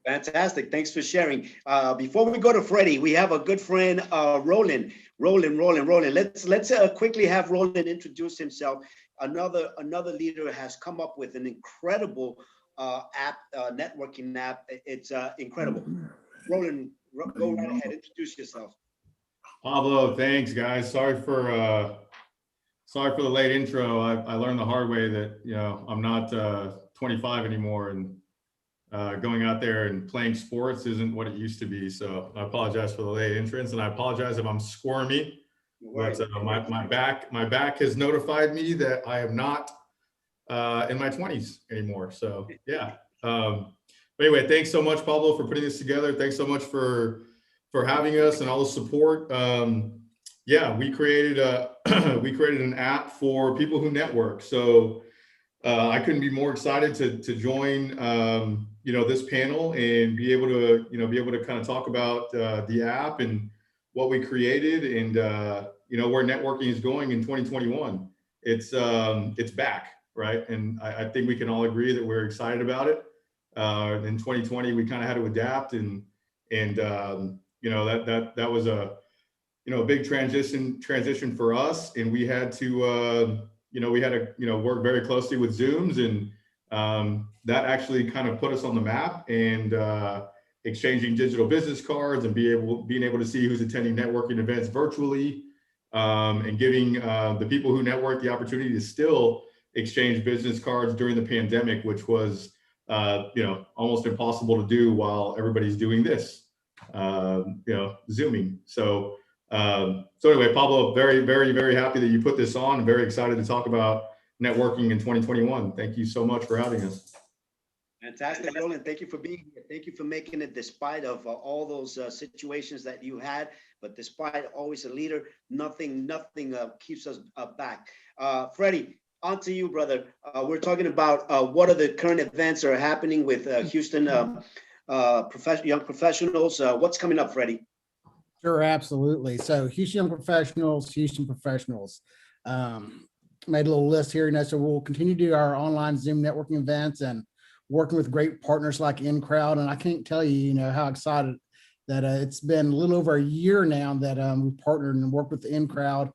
[SPEAKER 1] Fantastic. Thanks for sharing. Before we go to Freddie, we have a good friend, Roland. Roland. Let's quickly have Roland introduce himself. Another leader has come up with an incredible app, networking app. It's incredible. Roland, go right ahead. Introduce yourself.
[SPEAKER 7] Pablo, thanks, guys. Sorry for the late intro. I learned the hard way that, you know, I'm not 25 anymore, and going out there and playing sports isn't what it used to be. So I apologize for the late entrance, and I apologize if I'm squirmy. But my back has notified me that I am not in my 20s anymore. So yeah. But anyway, thanks so much, Pablo, for putting this together. Thanks so much for having us and all the support. Yeah, we created an app for people who network. So I couldn't be more excited to join you know, this panel and be able to kind of talk about the app and what we created, and you know, where networking is going in 2021. It's back, right? And I think we can all agree that we're excited about it. In 2020, we kind of had to adapt, and you know, that was a big transition for us, and we had to work very closely with Zooms, and that actually kind of put us on the map, and exchanging digital business cards and being able to see who's attending networking events virtually, and giving the people who network the opportunity to still exchange business cards during the pandemic, which was almost impossible to do while everybody's doing this, Zooming. So anyway, Pablo, very, very, very happy that you put this on. I'm very excited to talk about networking in 2021. Thank you so much for having us.
[SPEAKER 1] Fantastic, Roland. Thank you for being here. Thank you for making it, despite of all those situations that you had, but despite always a leader, nothing keeps us back. Freddie, on to you, brother. We're talking about what are the current events that are happening with Houston young professionals. What's coming up, Freddie?
[SPEAKER 4] Sure, absolutely. So Houston Young Professionals, made a little list here, so we'll continue to do our online Zoom networking events and working with great partners like InCrowd. And I can't tell you, how excited that it's been a little over a year now that we've partnered and worked with InCrowd.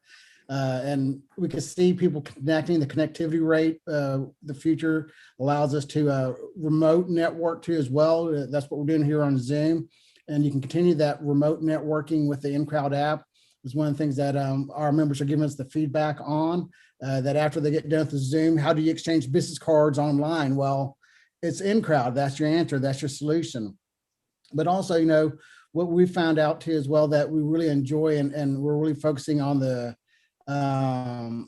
[SPEAKER 4] And we can see people connecting. The connectivity rate, the future allows us to remote network too as well. That's what we're doing here on Zoom. And you can continue that remote networking with the InCrowd app. It's one of the things that our members are giving us the feedback on, that after they get done with the Zoom, how do you exchange business cards online? Well, it's in crowd. That's your answer. That's your solution. But also, you know, what we found out too as well that we really enjoy and we're really focusing on the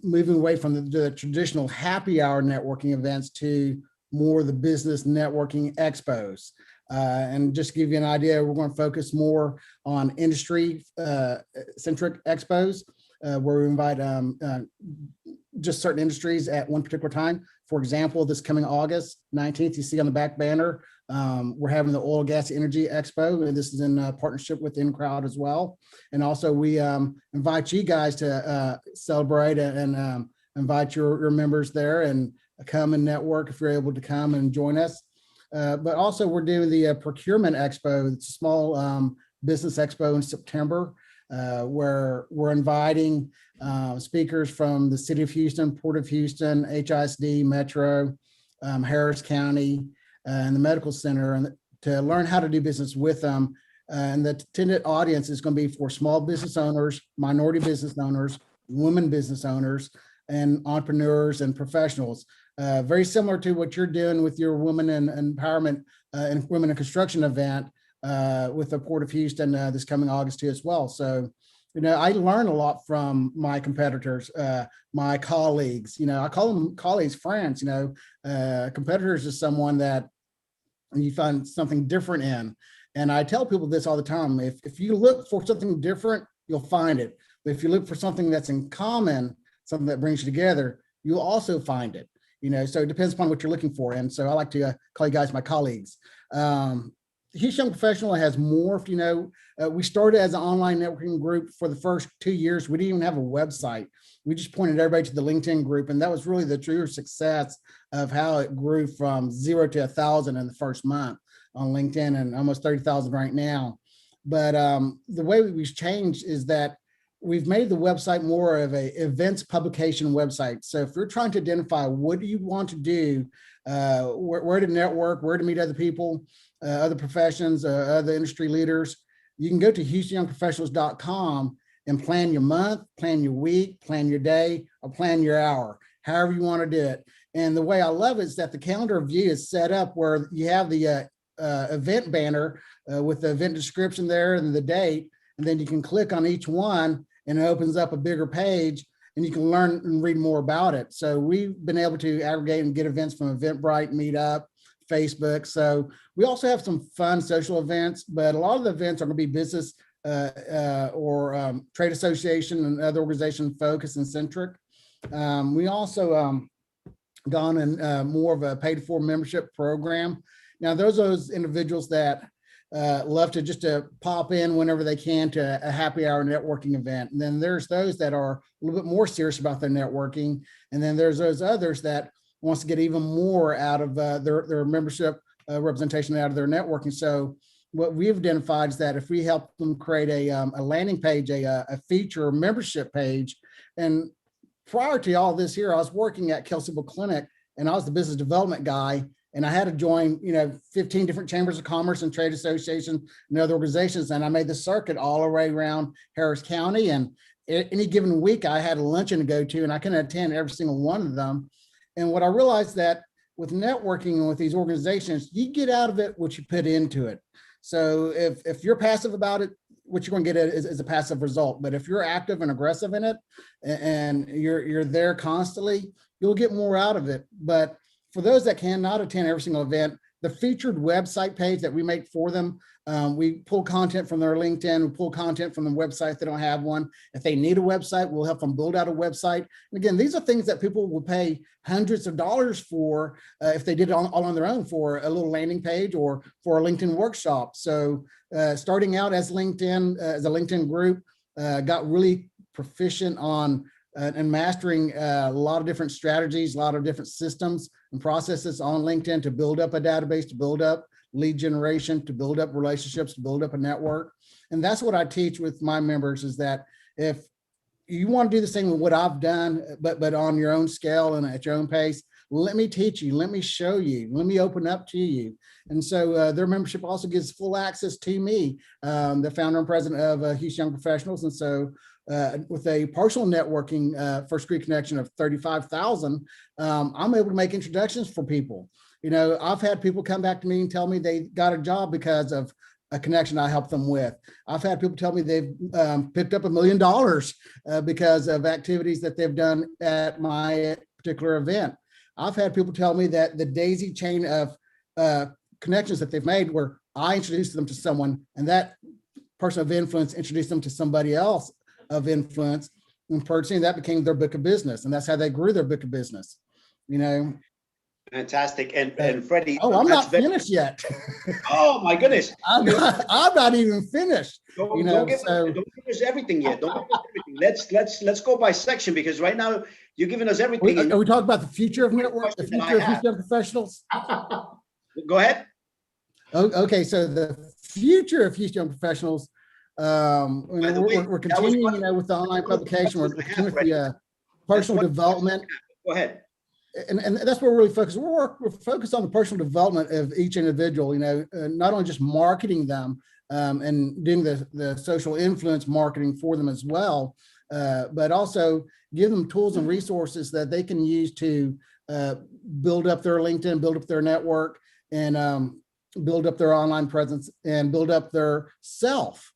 [SPEAKER 4] moving away from the traditional happy hour networking events to more of the business networking expos. And just to give you an idea, we're going to focus more on industry centric expos where we invite just certain industries at one particular time. For example, this coming August 19th, you see on the back banner, we're having the Oil, Gas, Energy Expo, and this is in partnership with InCrowd as well. And also we invite you guys to celebrate and invite your members there and come and network if you're able to come and join us. But also we're doing the Procurement Expo. It's a small business expo in September where we're inviting speakers from the City of Houston, Port of Houston, HISD, Metro, Harris County, and the Medical Center, and to learn how to do business with them. And the attended audience is going to be for small business owners, minority business owners, women business owners, and entrepreneurs and professionals. Very similar to what you're doing with your Women in Empowerment and Women in Construction event with the Port of Houston this coming August too as well. So, you know, I learn a lot from my competitors, my colleagues. You know, I call them colleagues, friends. You know, competitors is someone that you find something different in. And I tell people this all the time. If you look for something different, you'll find it. But if you look for something that's in common, something that brings you together, you'll also find it. You know, so it depends upon what you're looking for. And so I like to call you guys my colleagues. Houston Young Professional has morphed. You know, we started as an online networking group for the first 2 years. We didn't even have a website. We just pointed everybody to the LinkedIn group. And that was really the true success of how it grew from 0 to 1,000 in the first month on LinkedIn and almost 30,000 right now. But the way we've changed is that we've made the website more of a events publication website. So if you're trying to identify what do you want to do, where to network, where to meet other people, other professions, other industry leaders, you can go to HoustonYoungProfessionals.com and plan your month, plan your week, plan your day, or plan your hour, however you want to do it. And the way I love it is that the calendar view is set up where you have the event banner with the event description there and the date, and then you can click on each one and it opens up a bigger page and you can learn and read more about it. So we've been able to aggregate and get events from Eventbrite, Meetup, Facebook. So we also have some fun social events, but a lot of the events are going to be business or trade association and other organization focused and centric. We also gone in more of a paid for membership program. Now, those individuals that love to just pop in whenever they can to a happy hour networking event. And then there's those that are a little bit more serious about their networking. And then there's those others that wants to get even more out of their membership representation out of their networking. So what we've identified is that if we help them create a landing page, a feature membership page, and prior to all this here, I was working at Kelseyville Clinic and I was the business development guy. And I had to join, 15 different chambers of commerce and trade associations and other organizations. And I made the circuit all the way around Harris County. And any given week I had a luncheon to go to and I couldn't attend every single one of them. And what I realized that with networking and with these organizations, you get out of it what you put into it. So if you're passive about it, what you're going to get is a passive result. But if you're active and aggressive in it and you're there constantly, you'll get more out of it. But for those that cannot attend every single event, the featured website page that we make for them, we pull content from their LinkedIn, we pull content from the website if they don't have one. If they need a website, we'll help them build out a website. And again, these are things that people will pay hundreds of dollars for if they did it all on their own for a little landing page or for a LinkedIn workshop. So starting out as LinkedIn, as a LinkedIn group, got really proficient on and mastering a lot of different strategies, a lot of different systems and processes on LinkedIn to build up a database, to build up lead generation, to build up relationships, to build up a network. And that's what I teach with my members is that if you want to do the same with what I've done, but on your own scale and at your own pace, let me teach you, let me show you, let me open up to you. And so their membership also gives full access to me, the founder and president of Houston Young Professionals. And so with a partial networking first degree connection of 35,000, I'm able to make introductions for people. You know, I've had people come back to me and tell me they got a job because of a connection I helped them with. I've had people tell me they've picked up $1 million because of activities that they've done at my particular event. I've had people tell me that the daisy chain of connections that they've made where I introduced them to someone and that person of influence introduced them to somebody else of influence, and purchasing that became their book of business. And that's how they grew their book of business, you know.
[SPEAKER 1] Fantastic. And Freddie.
[SPEAKER 4] Oh, I'm not finished yet.
[SPEAKER 1] Oh my goodness.
[SPEAKER 4] I'm not even finished.
[SPEAKER 1] Don't give us everything yet. Don't give us everything. Let's go by section, because right now you're giving us everything.
[SPEAKER 4] Are we talking about the future of network, the future of Houston professionals?
[SPEAKER 1] Go ahead.
[SPEAKER 4] Okay, so the future of Houston professionals, we're continuing, with the online publication. We're continuing with the personal development.
[SPEAKER 1] Go ahead.
[SPEAKER 4] And that's where we're really focused. We're focused on the personal development of each individual, not only just marketing them and doing the social influence marketing for them as well, but also give them tools and resources that they can use to build up their LinkedIn, build up their network, and build up their online presence and build up their self.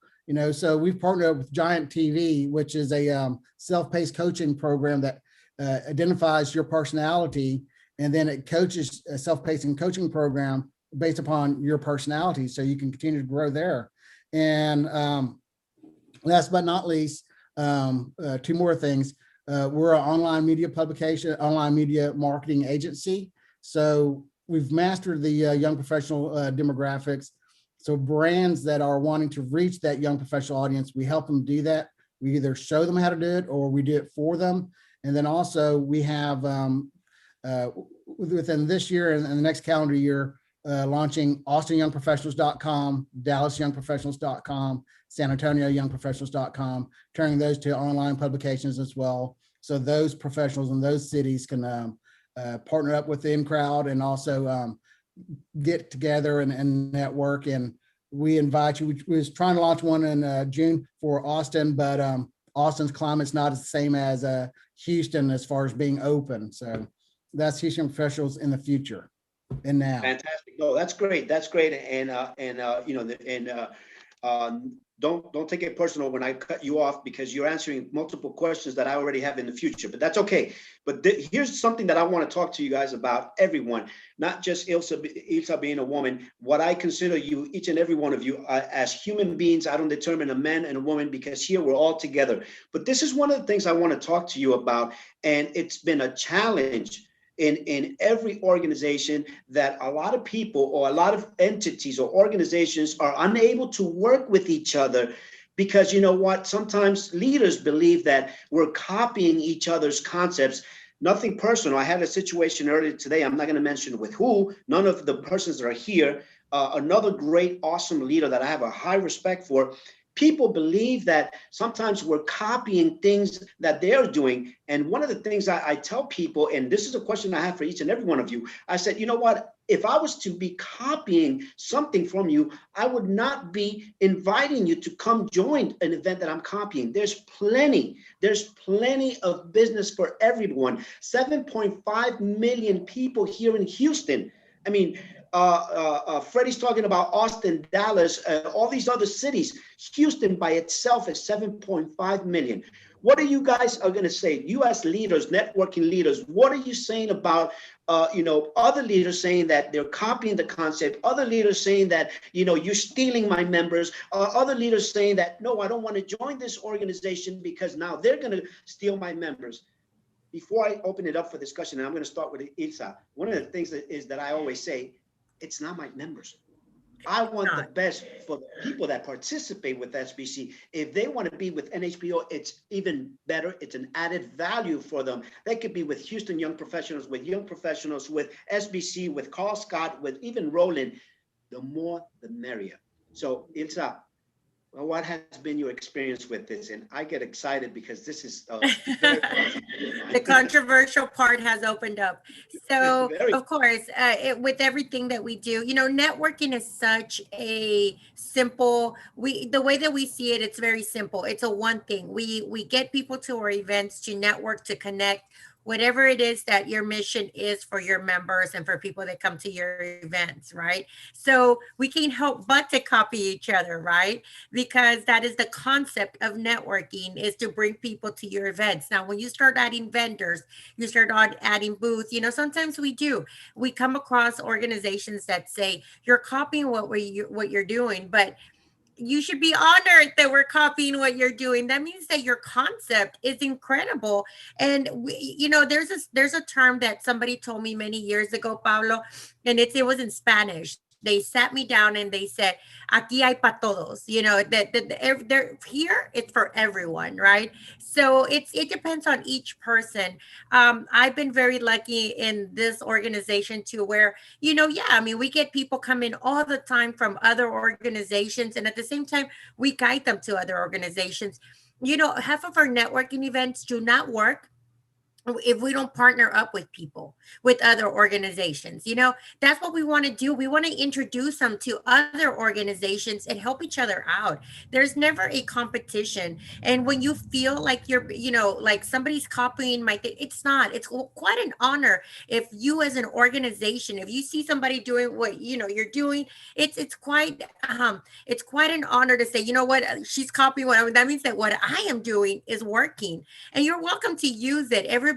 [SPEAKER 4] So we've partnered with Giant TV, which is a self-paced coaching program that identifies your personality, and then it coaches a self-pacing coaching program based upon your personality, so you can continue to grow there. And last but not least, two more things. We're an online media publication, online media marketing agency. So we've mastered the young professional demographics. So brands that are wanting to reach that young professional audience, we help them do that. We either show them how to do it or we do it for them. And then also we have within this year and the next calendar year, launching AustinYoungProfessionals.com, DallasYoungProfessionals.com, San Antonio YoungProfessionals.com, turning those to online publications as well. So those professionals in those cities can partner up with the in-crowd and also get together and network. And we invite you. We was trying to launch one in June for Austin, but Austin's climate's not the same as Houston as far as being open. So that's Houston professionals in the future and now.
[SPEAKER 1] Fantastic. No, that's great. That's great. And don't take it personal when I cut you off, because you're answering multiple questions that I already have in the future, but that's okay. But here's something that I want to talk to you guys about, everyone, not just Ilsa being a woman. What I consider you, each and every one of you, as human beings. I don't determine a man and a woman, because here we're all together. But this is one of the things I want to talk to you about, and it's been a challenge in every organization, that a lot of people or a lot of entities or organizations are unable to work with each other, because you know what? Sometimes leaders believe that we're copying each other's concepts. Nothing personal. I had a situation earlier today. I'm not going to mention with who. None of the persons that are here. Another great, awesome leader that I have a high respect for. People believe that sometimes we're copying things that they're doing. And one of the things I tell people, and this is a question I have for each and every one of you, I said, you know what? If I was to be copying something from you, I would not be inviting you to come join an event that I'm copying. There's plenty of business for everyone. 7.5 million people here in Houston. I mean, Freddie's talking about Austin, Dallas, all these other cities. Houston by itself is 7.5 million. What are you guys going to say? You as leaders, networking leaders, what are you saying about, other leaders saying that they're copying the concept, other leaders saying that, you're stealing my members, other leaders saying that, no, I don't want to join this organization because now they're going to steal my members. Before I open it up for discussion, and I'm going to start with Ilsa, one of the things that I always say, it's not my members. I want the best for the people that participate with SBC. If they want to be with NHPO, it's even better. It's an added value for them. They could be with Houston Young Professionals, with SBC, with Carl Scott, with even Roland. The more, the merrier. So, Ilsa, what has been your experience with this? And I get excited because this is
[SPEAKER 3] the controversial part has opened up. So of course, with everything that we do, networking is such a simple, the way that we see it, it's very simple. It's a one thing. We get people to our events to network, to connect. whatever it is that your mission is for your members and for people that come to your events, right? So we can't help but to copy each other, right? Because that is the concept of networking, is to bring people to your events. Now, when you start adding vendors, you start adding booths, sometimes we come across organizations that say you're copying what you're doing, but you should be honored that we're copying what you're doing. That means that your concept is incredible. And there's a term that somebody told me many years ago, Pablo, and it was in Spanish. They sat me down and they said, "Aquí hay para todos." They're here. It's for everyone, right? So it depends on each person. I've been very lucky in this organization too, where we get people coming all the time from other organizations, and at the same time, we guide them to other organizations. Half of our networking events do not work if we don't partner up with people, with other organizations. That's what we want to do. We want to introduce them to other organizations and help each other out. There's never a competition. And when you feel like you're, like somebody's copying my thing, it's not. It's quite an honor if you as an organization, if you see somebody doing what you're doing, it's quite an honor to say, what, she's copying that means that what I am doing is working, and you're welcome to use it. Everybody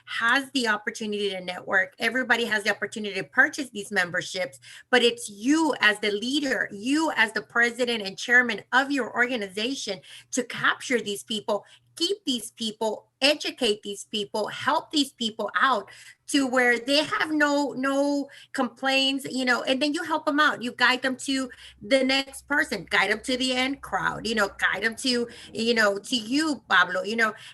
[SPEAKER 3] has the opportunity to network. Everybody has the opportunity to purchase these memberships, but it's you as the leader, you as the president and chairman of your organization, to capture these people, keep these people, educate these people, help these people out to where they have no complaints, and then you help them out. You guide them to the next person, guide them to the end crowd, guide them to you, Pablo,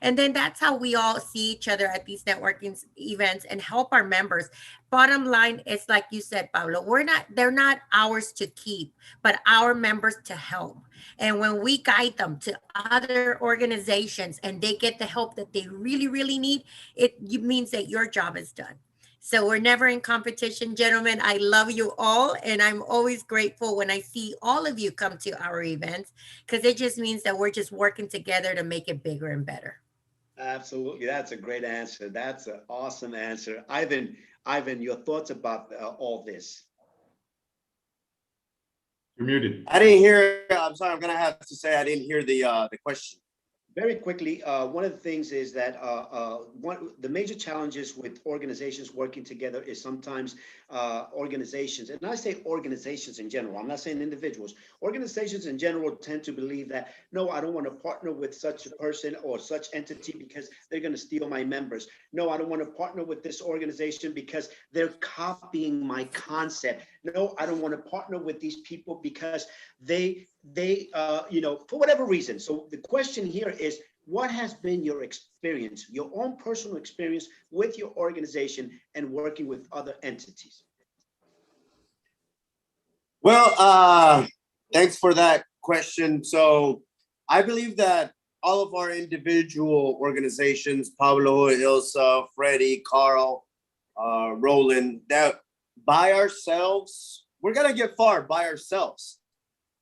[SPEAKER 3] and then that's how we all see each other at these networking events and help our members. Bottom line is, like you said, Pablo, they're not ours to keep, but our members to help. And when we guide them to other organizations and they get the help that they really, really need, it means that your job is done. So we're never in competition, gentlemen. I love you all. And I'm always grateful when I see all of you come to our events, because it just means that we're just working together to make it bigger and better.
[SPEAKER 1] Absolutely. That's a great answer. That's an awesome answer. Ivan, your thoughts about all this?
[SPEAKER 7] You're muted.
[SPEAKER 6] I didn't hear. I'm sorry. I'm gonna have to say I didn't hear the question.
[SPEAKER 1] Very quickly, one of the things is that the major challenges with organizations working together is sometimes organizations, and I say organizations in general, I'm not saying individuals, organizations in general tend to believe that, no, I don't want to partner with such a person or such entity because they're going to steal my members. No, I don't want to partner with this organization because they're copying my concept. No, I don't want to partner with these people because they for whatever reason. So the question here is, what has been your experience, your own personal experience with your organization and working with other entities?
[SPEAKER 6] Well, thanks for that question. So I believe that all of our individual organizations, Pablo, Ilsa, Freddie, Carl, Roland, that by ourselves, we're going to get far by ourselves.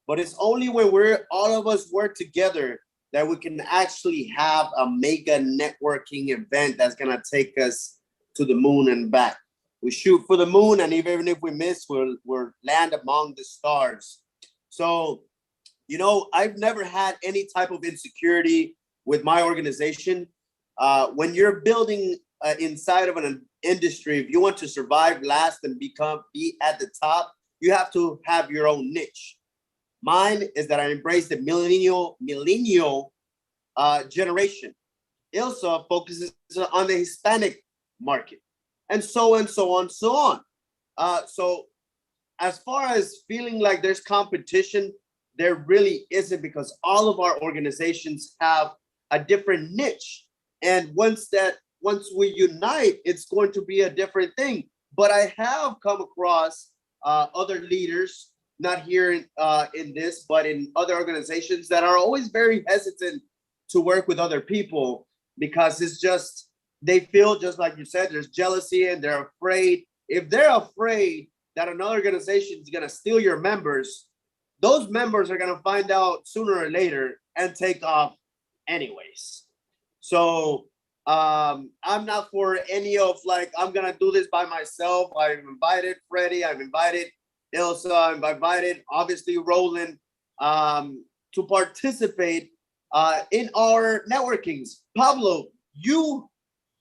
[SPEAKER 6] But it's only when all of us work together that we can actually have a mega networking event that's going to take us to the moon and back. We shoot for the moon, and even if we miss, we'll land among the stars. So, I've never had any type of insecurity with my organization. When you're building inside of an industry, if you want to survive, last, and be at the top, you have to have your own niche. Mine is that I embrace the millennial generation. Ilsa focuses on the Hispanic market, and so on, so on, so on. So as far as feeling like there's competition, there really isn't, because all of our organizations have a different niche. And once we unite, it's going to be a different thing. But I have come across other leaders, not here in this, but in other organizations, that are always very hesitant to work with other people, because it's just, they feel, just like you said, there's jealousy, and they're afraid. If they're afraid that another organization is going to steal your members, those members are going to find out sooner or later and take off anyways. So I'm not for any of like, I'm gonna do this by myself. I've invited Freddie, I've invited Ilsa, I've invited obviously Roland to participate in our networkings. Pablo, you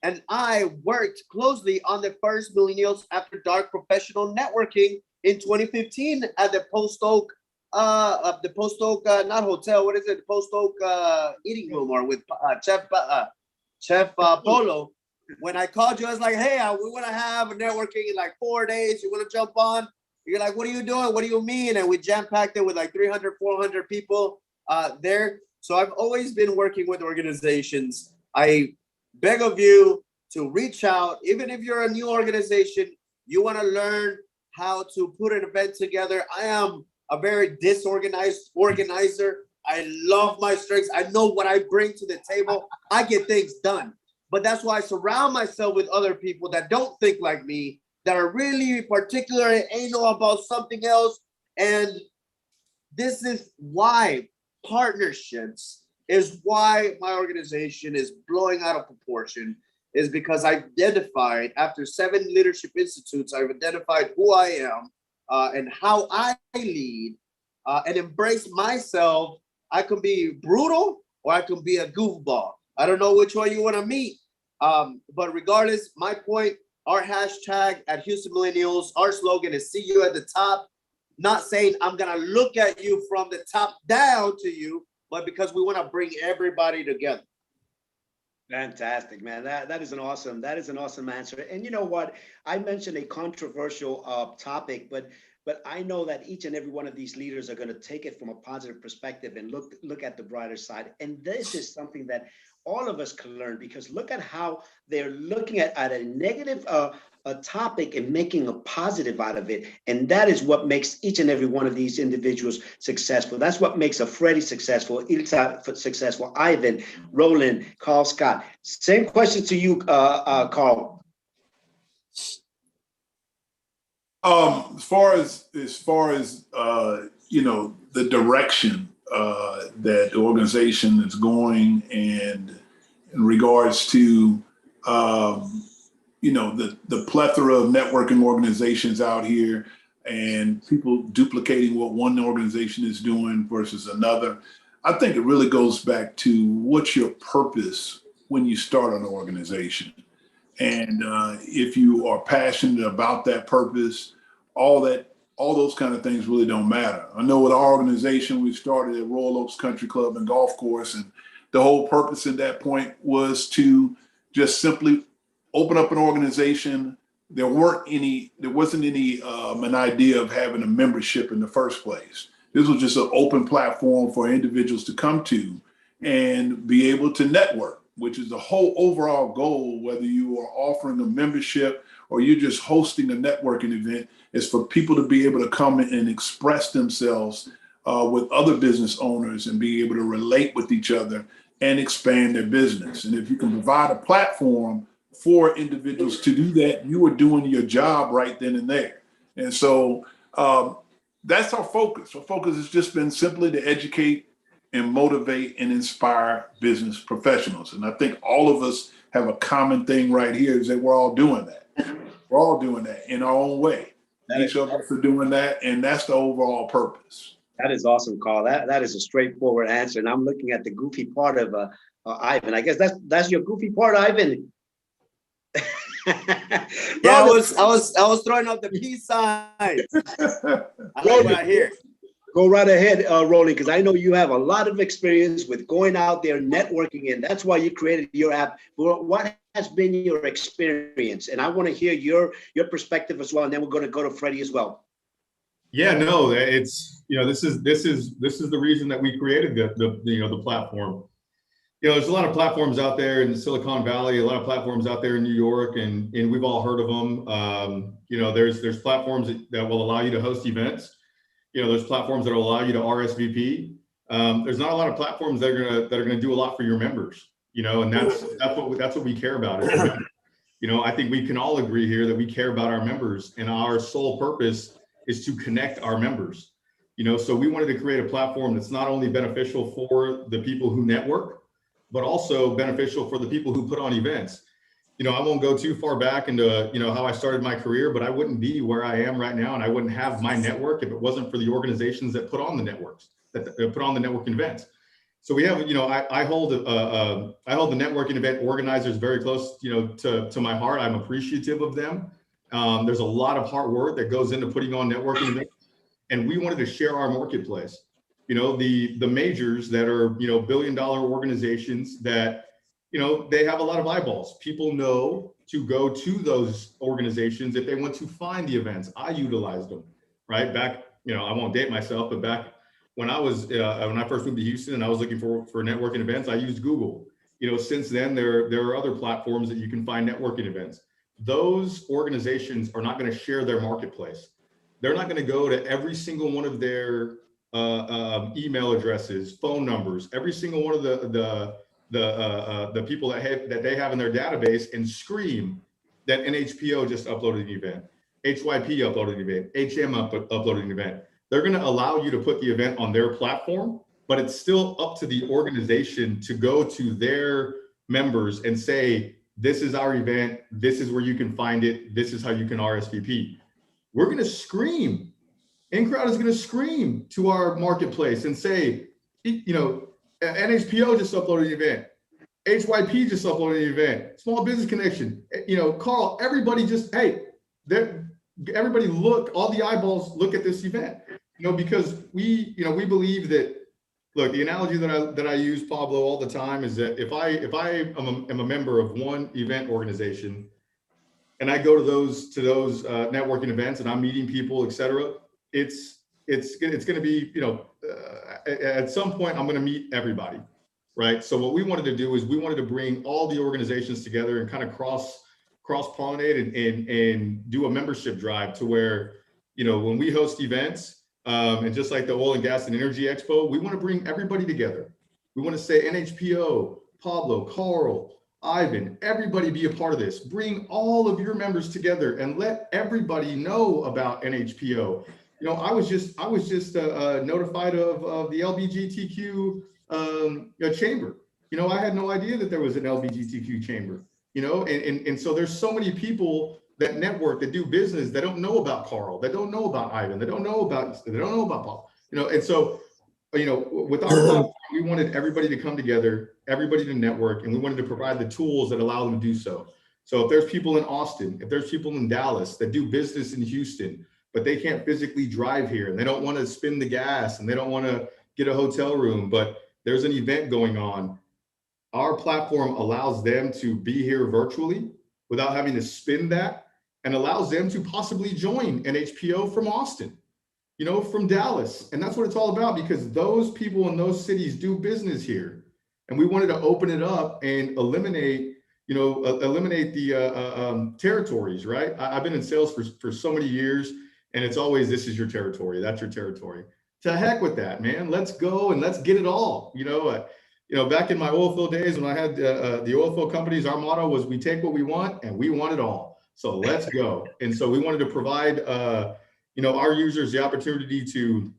[SPEAKER 6] and I worked closely on the first Millennials After Dark professional networking in 2015 at the Post Oak, not hotel, what is it? The Post Oak eating room, or with Chef Polo. When I called you, I was like, hey, we want to have a networking in like 4 days. You want to jump on? You're like, what are you doing? What do you mean? And we jam-packed it with like 300, 400 people there. So I've always been working with organizations. I beg of you to reach out. Even if you're a new organization, you want to learn how to put an event together. I am a very disorganized organizer. I love my strengths. I know what I bring to the table. I get things done. But that's why I surround myself with other people that don't think like me, that are really particular and anal about something else. And this is why partnerships is why my organization is blowing out of proportion, is because I've identified, after 7 leadership institutes, I've identified who I am and how I lead and embrace myself. I can be brutal or I can be a goofball. I don't know which one you want to meet. But regardless, my point, our hashtag at Houston Millennials, our slogan is see you at the top. Not saying I'm going to look at you from the top down to you, but because we want to bring everybody together.
[SPEAKER 1] Fantastic, man. That is an awesome answer. And you know what? I mentioned a controversial topic, but I know that each and every one of these leaders are going to take it from a positive perspective and look at the brighter side. And this is something that all of us can learn, because look at how they're looking at a negative a topic and making a positive out of it. And that is what makes each and every one of these individuals successful. That's what makes a Freddie successful, Ilsa successful, Ivan, Roland, Carl Scott. Same question to you, Carl.
[SPEAKER 2] As far as you know, the direction that the organization is going, and in regards to you know, the plethora of networking organizations out here and people duplicating what one organization is doing versus another, I think it really goes back to what's your purpose when you start an organization. And if you are passionate about that purpose, all those kind of things really don't matter. I know with our organization, we started at Royal Oaks Country Club and Golf Course, and the whole purpose at that point was to just simply open up an organization. There wasn't any an idea of having a membership in the first place. This was just an open platform for individuals to come to and be able to network, which is the whole overall goal, whether you are offering a membership or you're just hosting a networking event, is for people to be able to come and express themselves with other business owners and be able to relate with each other and expand their business. And if you can provide a platform for individuals to do that, you are doing your job right then and there. And so that's our focus. Our focus has just been simply to educate and motivate and inspire business professionals. And I think all of us have a common thing right here, is that we're all doing that. We're all doing that in our own way. Each of us are doing that, and that's the overall purpose.
[SPEAKER 1] That is awesome, Carl. That is a straightforward answer. And I'm looking at the goofy part of Ivan. I guess that's your goofy part, Ivan.
[SPEAKER 6] Yeah, I was throwing out the peace signs. I like what I hear.
[SPEAKER 1] Go right ahead, Roland, because I know you have a lot of experience with going out there networking, and that's why you created your app. What has been your experience? And I want to hear your perspective as well, and then we're going to go to Freddie as well.
[SPEAKER 7] Yeah, no, it's, you know, this is the reason that we created the platform. You know, there's a lot of platforms out there in Silicon Valley, a lot of platforms out there in New York, and we've all heard of them. You know, there's platforms that will allow you to host events. You know, there's platforms that will allow you to RSVP. There's not a lot of platforms that are gonna do a lot for your members. You know, and that's what we care about. You know, I think we can all agree here that we care about our members, and our sole purpose is to connect our members. You know, so we wanted to create a platform that's not only beneficial for the people who network, but also beneficial for the people who put on events. You know, I won't go too far back into, you know, how I started my career, but I wouldn't be where I am right now, and I wouldn't have my network if it wasn't for the organizations that put on the networks, that put on the networking events. So we have, you know, I hold the networking event organizers very close, you know, to my heart. I'm appreciative of them. There's a lot of hard work that goes into putting on networking events, and we wanted to share our marketplace. You know, the majors that are, you know, billion-dollar organizations that, you know, they have a lot of eyeballs. People know to go to those organizations if they want to find the events. I utilized them, right? Back, you know, I won't date myself, but back when I was, when I first moved to Houston and I was looking for networking events, I used Google. You know, since then, there are other platforms that you can find networking events. Those organizations are not going to share their marketplace. They're not going to go to every single one of their email addresses, phone numbers, every single one of the people that they have in their database and scream that NHPO just uploaded an event, HYP uploaded an event, HM uploaded an event. They're going to allow you to put the event on their platform, but it's still up to the organization to go to their members and say, this is our event, this is where you can find it, this is how you can RSVP. We're going to scream. InCrowd is going to scream to our marketplace and say, you know, NHPO just uploaded an event. HYP just uploaded an event. Small Business Connection. You know, Carl, everybody just, hey, everybody look, all the eyeballs look at this event. You know, because we believe that, look, the analogy that I use, Pablo, all the time is that if I am a member of one event organization and I go to those networking events and I'm meeting people, et cetera, it's going to be, you know, at some point I'm going to meet everybody, right? So what we wanted to do is we wanted to bring all the organizations together and kind of cross-pollinate and do a membership drive to where, you know, when we host events, and just like the Oil and Gas and Energy Expo, we want to bring everybody together. We want to say NHPO, Pablo, Carl, Ivan, everybody be a part of this. Bring all of your members together and let everybody know about NHPO. You know, I was just notified of the LGBTQ chamber. You know, I had no idea that there was an LGBTQ chamber. You know, and so there's so many people that network, that do business, that don't know about Carl, that don't know about Ivan, they don't know about Paul, you know. And so, you know, with our platform, we wanted everybody to come together, everybody to network, and we wanted to provide the tools that allow them to do so. So if there's people in Austin, if there's people in Dallas that do business in Houston, but they can't physically drive here and they don't want to spin the gas and they don't want to get a hotel room, but there's an event going on, our platform allows them to be here virtually without having to spin that, and allows them to possibly join NHPO from Austin, you know, from Dallas. And that's what it's all about, because those people in those cities do business here. And we wanted to open it up and eliminate the territories, right? I've been in sales for so many years, and it's always, this is your territory, that's your territory. To heck with that, man. Let's go and let's get it all. You know, back in my oil field days when I had the oil field companies, our motto was, we take what we want and we want it all. So let's go. And so we wanted to provide, you know, our users the opportunity to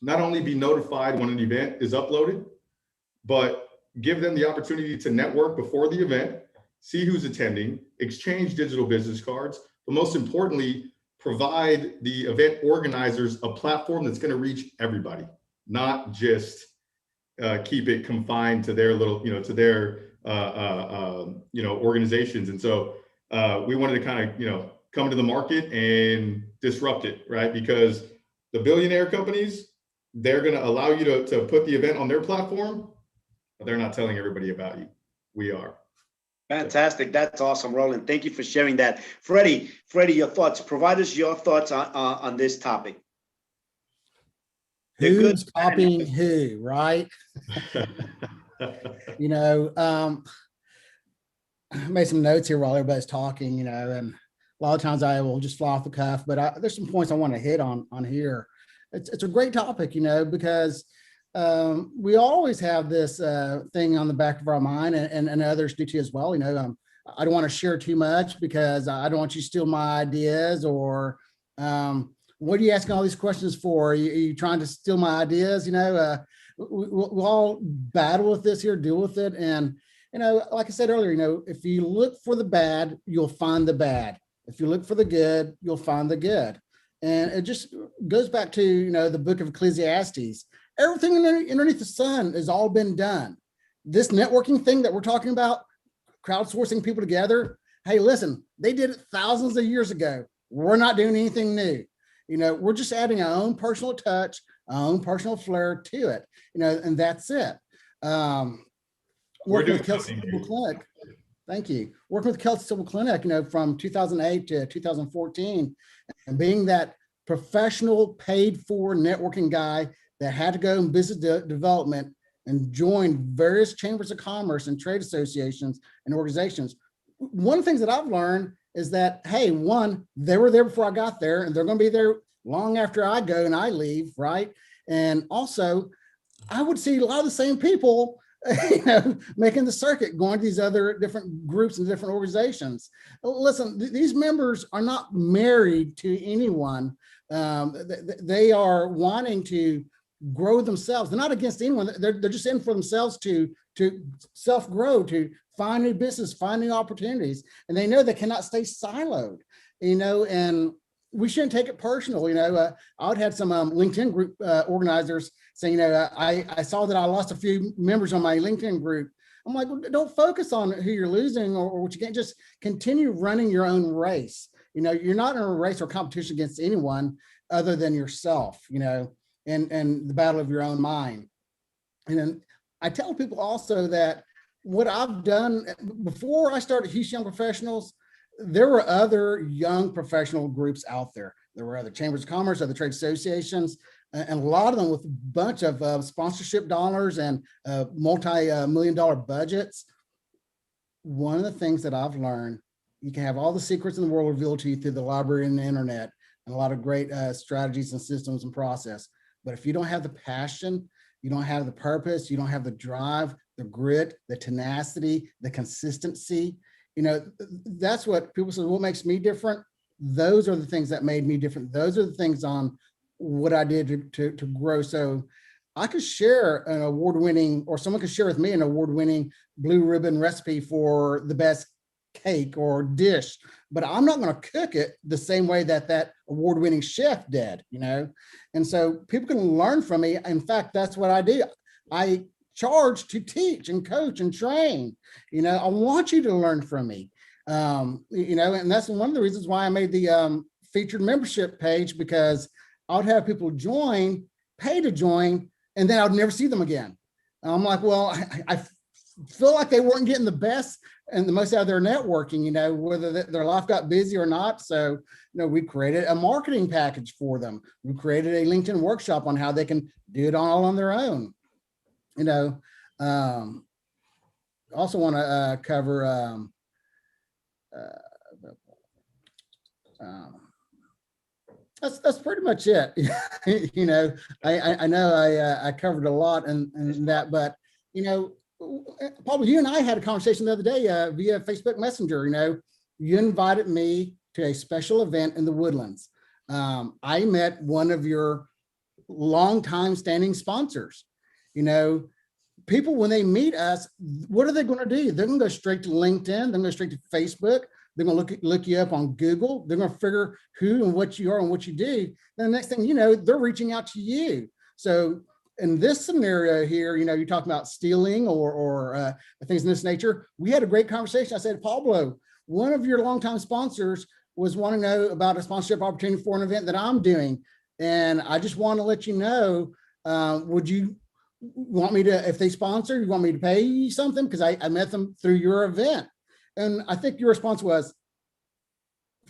[SPEAKER 7] not only be notified when an event is uploaded, but give them the opportunity to network before the event, see who's attending, exchange digital business cards, but most importantly, provide the event organizers a platform that's going to reach everybody, not just keep it confined to their little, you know, to their, you know, organizations. And so we wanted to kind of, you know, come to the market and disrupt it, right? Because the billionaire companies, they're going to allow you to put the event on their platform, but they're not telling everybody about you. We are.
[SPEAKER 1] Fantastic. That's awesome, Roland. Thank you for sharing that. Freddie, your thoughts. Provide us your thoughts on this topic.
[SPEAKER 4] Who's copying who, right? You know, I made some notes here while everybody's talking, you know, and a lot of times I will just fly off the cuff, but there's some points I want to hit on here. It's a great topic, you know, because we always have this thing on the back of our mind, and others do too as well. You know, I don't want to share too much because I don't want you to steal my ideas, or what are you asking all these questions for? Are you trying to steal my ideas? You know, we'll all battle with this here, deal with it. And, like I said earlier, if you look for the bad, you'll find the bad. If you look for the good, you'll find the good. And it just goes back to, the book of Ecclesiastes. Everything underneath the sun has all been done. This networking thing that we're talking about, crowdsourcing people together. Hey, listen, they did it thousands of years ago. We're not doing anything new. We're just adding our own personal touch, our own personal flair to it, and that's it. Working with Kelsey Civil Clinic. Thank you. Working with Kelsey Civil Clinic, from 2008 to 2014, and being that professional paid for networking guy that had to go in business development and join various chambers of commerce and trade associations and organizations. One of the things that I've learned is that, hey, one, they were there before I got there, and they're going to be there long after I go and I leave, right? And also, I would see a lot of the same people making the circuit, going to these other different groups and different organizations. Listen, these members are not married to anyone. They are wanting to grow themselves. They're not against anyone. They're just in for themselves to self-grow, to find new business, find new opportunities. And they know they cannot stay siloed, and we shouldn't take it personal. I had some LinkedIn group organizers saying, I saw that I lost a few members on my LinkedIn group. I'm like, well, don't focus on who you're losing or what you can't. Just continue running your own race. You're not in a race or competition against anyone other than yourself, and the battle of your own mind. And then I tell people also that what I've done before I started Houston Young Professionals, there were other young professional groups out there. There were other chambers of commerce, other trade associations, and a lot of them with a bunch of sponsorship dollars and multi-million-dollar budgets. One of the things that I've learned, you can have all the secrets in the world revealed to you through the library and the internet, and a lot of great strategies and systems and process. But if you don't have the passion, you don't have the purpose, you don't have the drive, the grit, the tenacity, the consistency, that's what people say, what makes me different? Those are the things that made me different. Those are the things on what I did to grow. So I could share an award-winning, or someone could share with me an award-winning blue ribbon recipe for the best cake or dish, but I'm not going to cook it the same way that award-winning chef did, And so people can learn from me. In fact, that's what I do. I charge to teach and coach and train. I want you to learn from me. And that's one of the reasons why I made the featured membership page, because I would have people pay to join, and then I would never see them again. And I'm like, well, I feel like they weren't getting the best and the most out of their networking, whether their life got busy or not. So, we created a marketing package for them. We created a LinkedIn workshop on how they can do it all on their own. Also want to cover that's pretty much it. I know I covered a lot and that, but Paul, you and I had a conversation the other day via Facebook Messenger. You invited me to a special event in the Woodlands. I met one of your longtime standing sponsors. People, when they meet us, what are they going to do? They're going to go straight to LinkedIn. They're going to go straight to Facebook. They're going to look you up on Google. They're going to figure who and what you are and what you do. Then the next thing you know, they're reaching out to you. So in this scenario here, you're talking about stealing or things in this nature. We had a great conversation. I said, Pablo, one of your longtime sponsors was wanting to know about a sponsorship opportunity for an event that I'm doing. And I just want to let you know, would you want me to, if they sponsor, you want me to pay you something? Because I met them through your event. And I think your response was,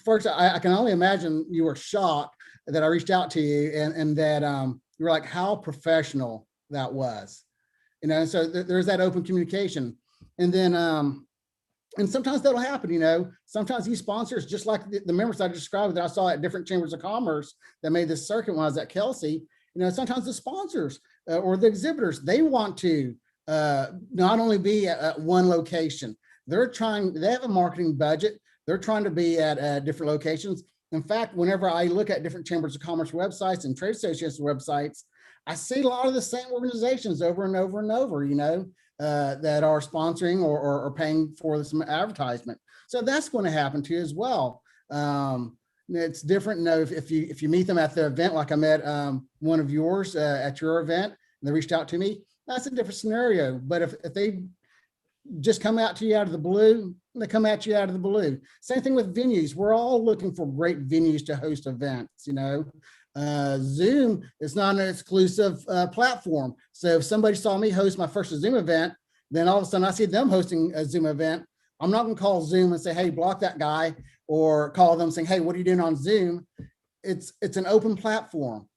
[SPEAKER 4] first, I can only imagine you were shocked that I reached out to you and that you were like, how professional that was. So there's that open communication. And then, and sometimes that'll happen, sometimes these sponsors, just like the members I described that I saw at different chambers of commerce that made this circuit when I was at Kelsey, sometimes the sponsors or the exhibitors, they want to not only be at one location, they have a marketing budget. They're trying to be at different locations. In fact, whenever I look at different chambers of commerce websites and trade association websites, I see a lot of the same organizations over and over and over, that are sponsoring or paying for some advertisement. So that's going to happen to you as well. It's different, if you meet them at the event, like I met one of yours at your event, and they reached out to me, that's a different scenario. But if they just come out to you out of the blue, they come at you out of the blue. Same thing with venues. We're all looking for great venues to host events. Zoom is not an exclusive platform. So if somebody saw me host my first Zoom event, then all of a sudden I see them hosting a Zoom event, I'm not going to call Zoom and say, hey, block that guy, or call them saying, hey, what are you doing on Zoom? It's an open platform,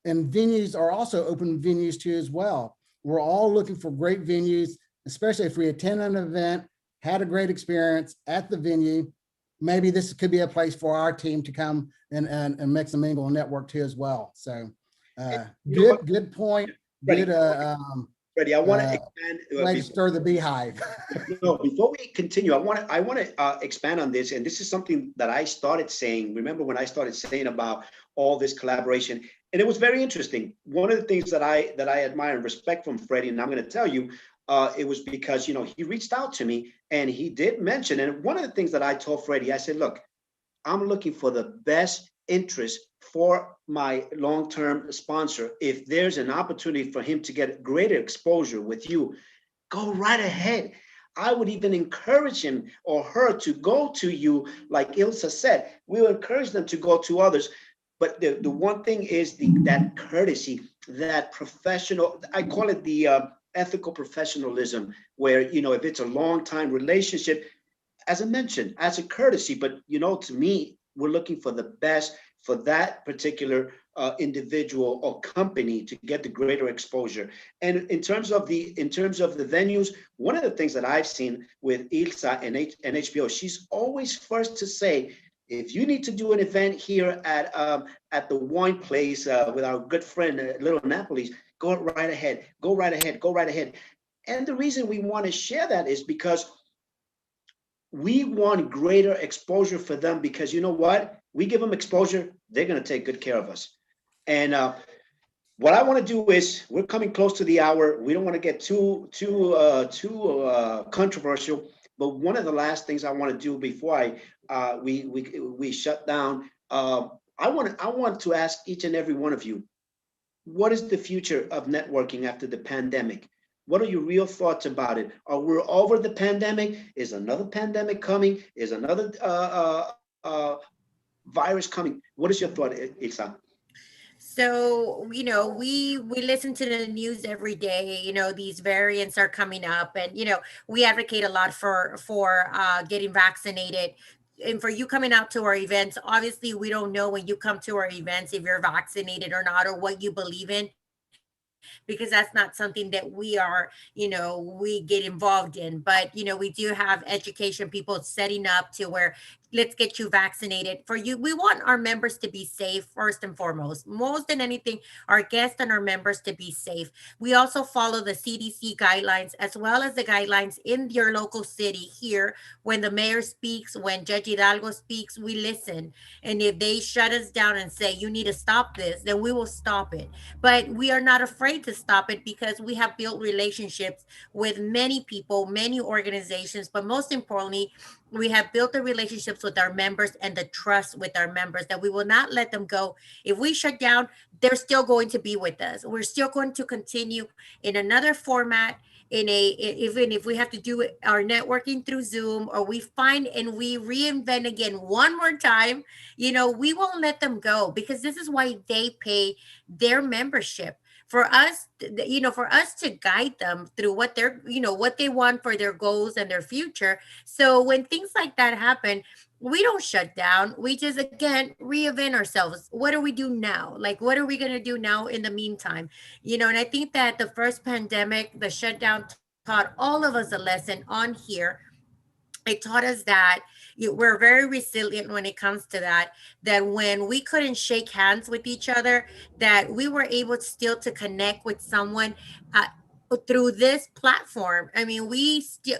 [SPEAKER 4] and venues are also open venues too as well. We're all looking for great venues, especially if we attend an event, had a great experience at the venue. Maybe this could be a place for our team to come and mix and mingle and network too as well. So good point.
[SPEAKER 1] Freddie,
[SPEAKER 4] Good
[SPEAKER 1] Freddie, I want to expand.
[SPEAKER 4] way to stir the beehive.
[SPEAKER 1] No, before we continue, I want to expand on this, and this is something that I started saying. Remember when I started saying about all this collaboration, and it was very interesting. One of the things that I admire and respect from Freddie, and I'm going to tell you, it was because he reached out to me and he did mention, and one of the things that I told Freddie, I said, look, I'm looking for the best interest for my long-term sponsor. If there's an opportunity for him to get greater exposure with you, go right ahead. I would even encourage him or her to go to you, like Ilsa said. We will encourage them to go to others. But the one thing is that courtesy, that professional, I call it the ethical professionalism, where, if it's a long-time relationship, as I mentioned, as a courtesy, but, to me, we're looking for the best for that particular individual or company to get the greater exposure. And in terms of the venues, one of the things that I've seen with Ilsa and HBO, she's always first to say, if you need to do an event here at the wine place with our good friend Little Napoli's, go right ahead, go right ahead, go right ahead. And the reason we want to share that is because we want greater exposure for them, because you know what? We give them exposure, they're going to take good care of us. And what I want to do is, we're coming close to the hour. We don't want to get too controversial, but one of the last things I want to do before we shut down, I want to ask each and every one of you, what is the future of networking after the pandemic? What are your real thoughts about it? Are we over the pandemic? Is another pandemic coming? Is another virus coming? What is your thought, Ilsa?
[SPEAKER 3] So, we listen to the news every day. These variants are coming up, and we advocate a lot for getting vaccinated. And for you coming out to our events, obviously we don't know when you come to our events if you're vaccinated or not, or what you believe in, because that's not something that we get involved in. But we do have education people setting up to where, let's get you vaccinated. For you, we want our members to be safe first and foremost. Most than anything, our guests and our members to be safe. We also follow the CDC guidelines, as well as the guidelines in your local city. Here, when the mayor speaks, when Judge Hidalgo speaks, we listen. And if they shut us down and say, you need to stop this, then we will stop it. But we are not afraid to stop it, because we have built relationships with many people, many organizations, but most importantly, we have built the relationships with our members and the trust with our members that we will not let them go. If we shut down, they're still going to be with us. We're still going to continue in another format, even if we have to do our networking through Zoom, or we find and we reinvent again one more time, we won't let them go, because this is why they pay their membership. For us, for us to guide them through what what they want for their goals and their future. So when things like that happen, we don't shut down. We just, again, reinvent ourselves. What do we do now? Like, what are we going to do now in the meantime? And I think that the first pandemic, the shutdown, taught all of us a lesson on here. It taught us that we're very resilient when it comes to that when we couldn't shake hands with each other, that we were able still to connect with someone through this platform, I mean, we still,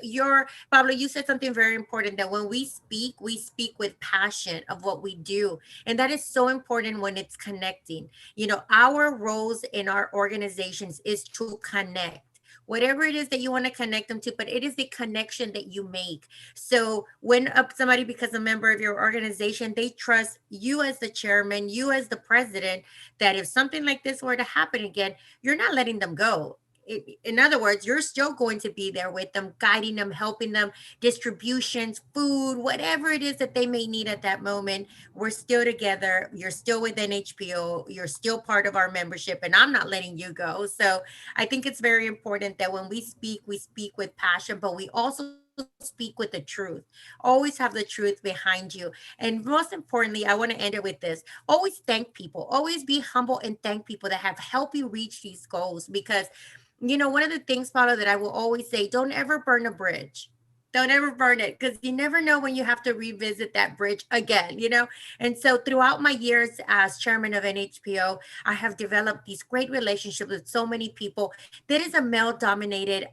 [SPEAKER 3] Pablo, you said something very important, that when we speak with passion of what we do. And that is so important when it's connecting. You know, our roles in our organizations is to connect. Whatever it is that you want to connect them to, but it is the connection that you make. So when somebody becomes a member of your organization, they trust you as the chairman, you as the president, that if something like this were to happen again, you're not letting them go. In other words, you're still going to be there with them, guiding them, helping them, distributions, food, whatever it is that they may need at that moment. We're still together. You're still with NHPO. You're still part of our membership, and I'm not letting you go. So I think it's very important that when we speak with passion, but we also speak with the truth. Always have the truth behind you. And most importantly, I want to end it with this. Always thank people. Always be humble and thank people that have helped you reach these goals. Because, you know, one of the things, Paulo, that I will always say, don't ever burn a bridge. Don't ever burn it, because you never know when you have to revisit that bridge again, you know? And so throughout my years as chairman of NHPO, I have developed these great relationships with so many people. That is a male-dominated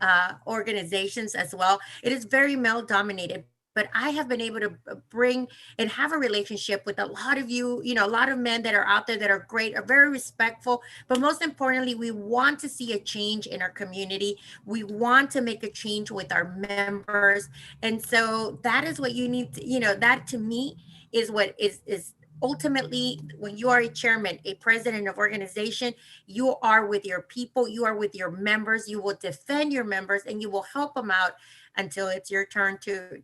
[SPEAKER 3] organizations as well. It is very male-dominated. But I have been able to bring and have a relationship with a lot of you, you know, a lot of men that are out there that are great, are very respectful. But most importantly, we want to see a change in our community. We want to make a change with our members. And so that is what you need to, you know, that to me is what is ultimately, when you are a chairman, a president of organization, you are with your people, you are with your members, you will defend your members, and you will help them out until it's your turn to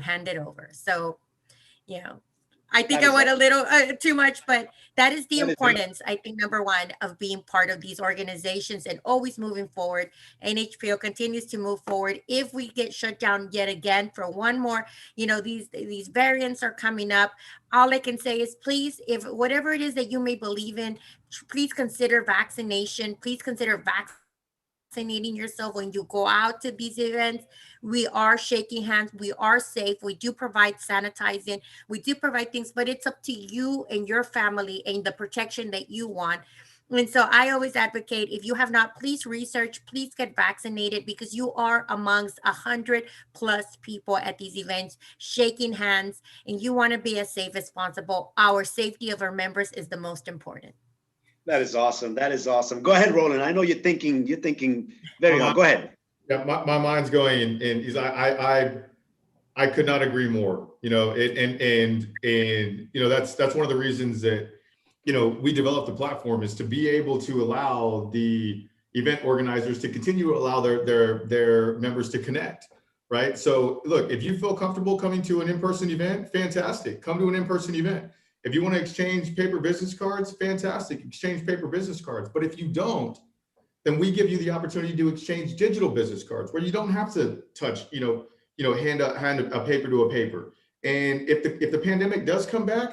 [SPEAKER 3] hand it over. So, you know, I think I went a little too much, but that is the importance, I think, number one, of being part of these organizations and always moving forward. NHPO continues to move forward. If we get shut down yet again for one more, you know, these variants are coming up. All I can say is, please, if whatever it is that you may believe in, please consider vaccination. Please consider vaccinating yourself when you go out to these events. We are shaking hands. We are safe. We do provide sanitizing. We do provide things, but it's up to you and your family and the protection that you want. And so I always advocate, if you have not, please research, please get vaccinated, because you are amongst 100+ people at these events shaking hands, and you want to be as safe as possible. Our safety of our members is the most important.
[SPEAKER 1] That is awesome. That is awesome. Go ahead, Roland. I know you're thinking very hard. Go ahead.
[SPEAKER 7] Yeah, my mind's going, and I could not agree more. You know, and you know, that's one of the reasons that, you know, we developed the platform, is to be able to allow the event organizers to continue to allow their members to connect, right? So look, if you feel comfortable coming to an in-person event, fantastic. Come to an in-person event. If you want to exchange paper business cards, fantastic, exchange paper business cards. But if you don't, then we give you the opportunity to exchange digital business cards, where you don't have to touch, hand a paper to a paper. And if the pandemic does come back,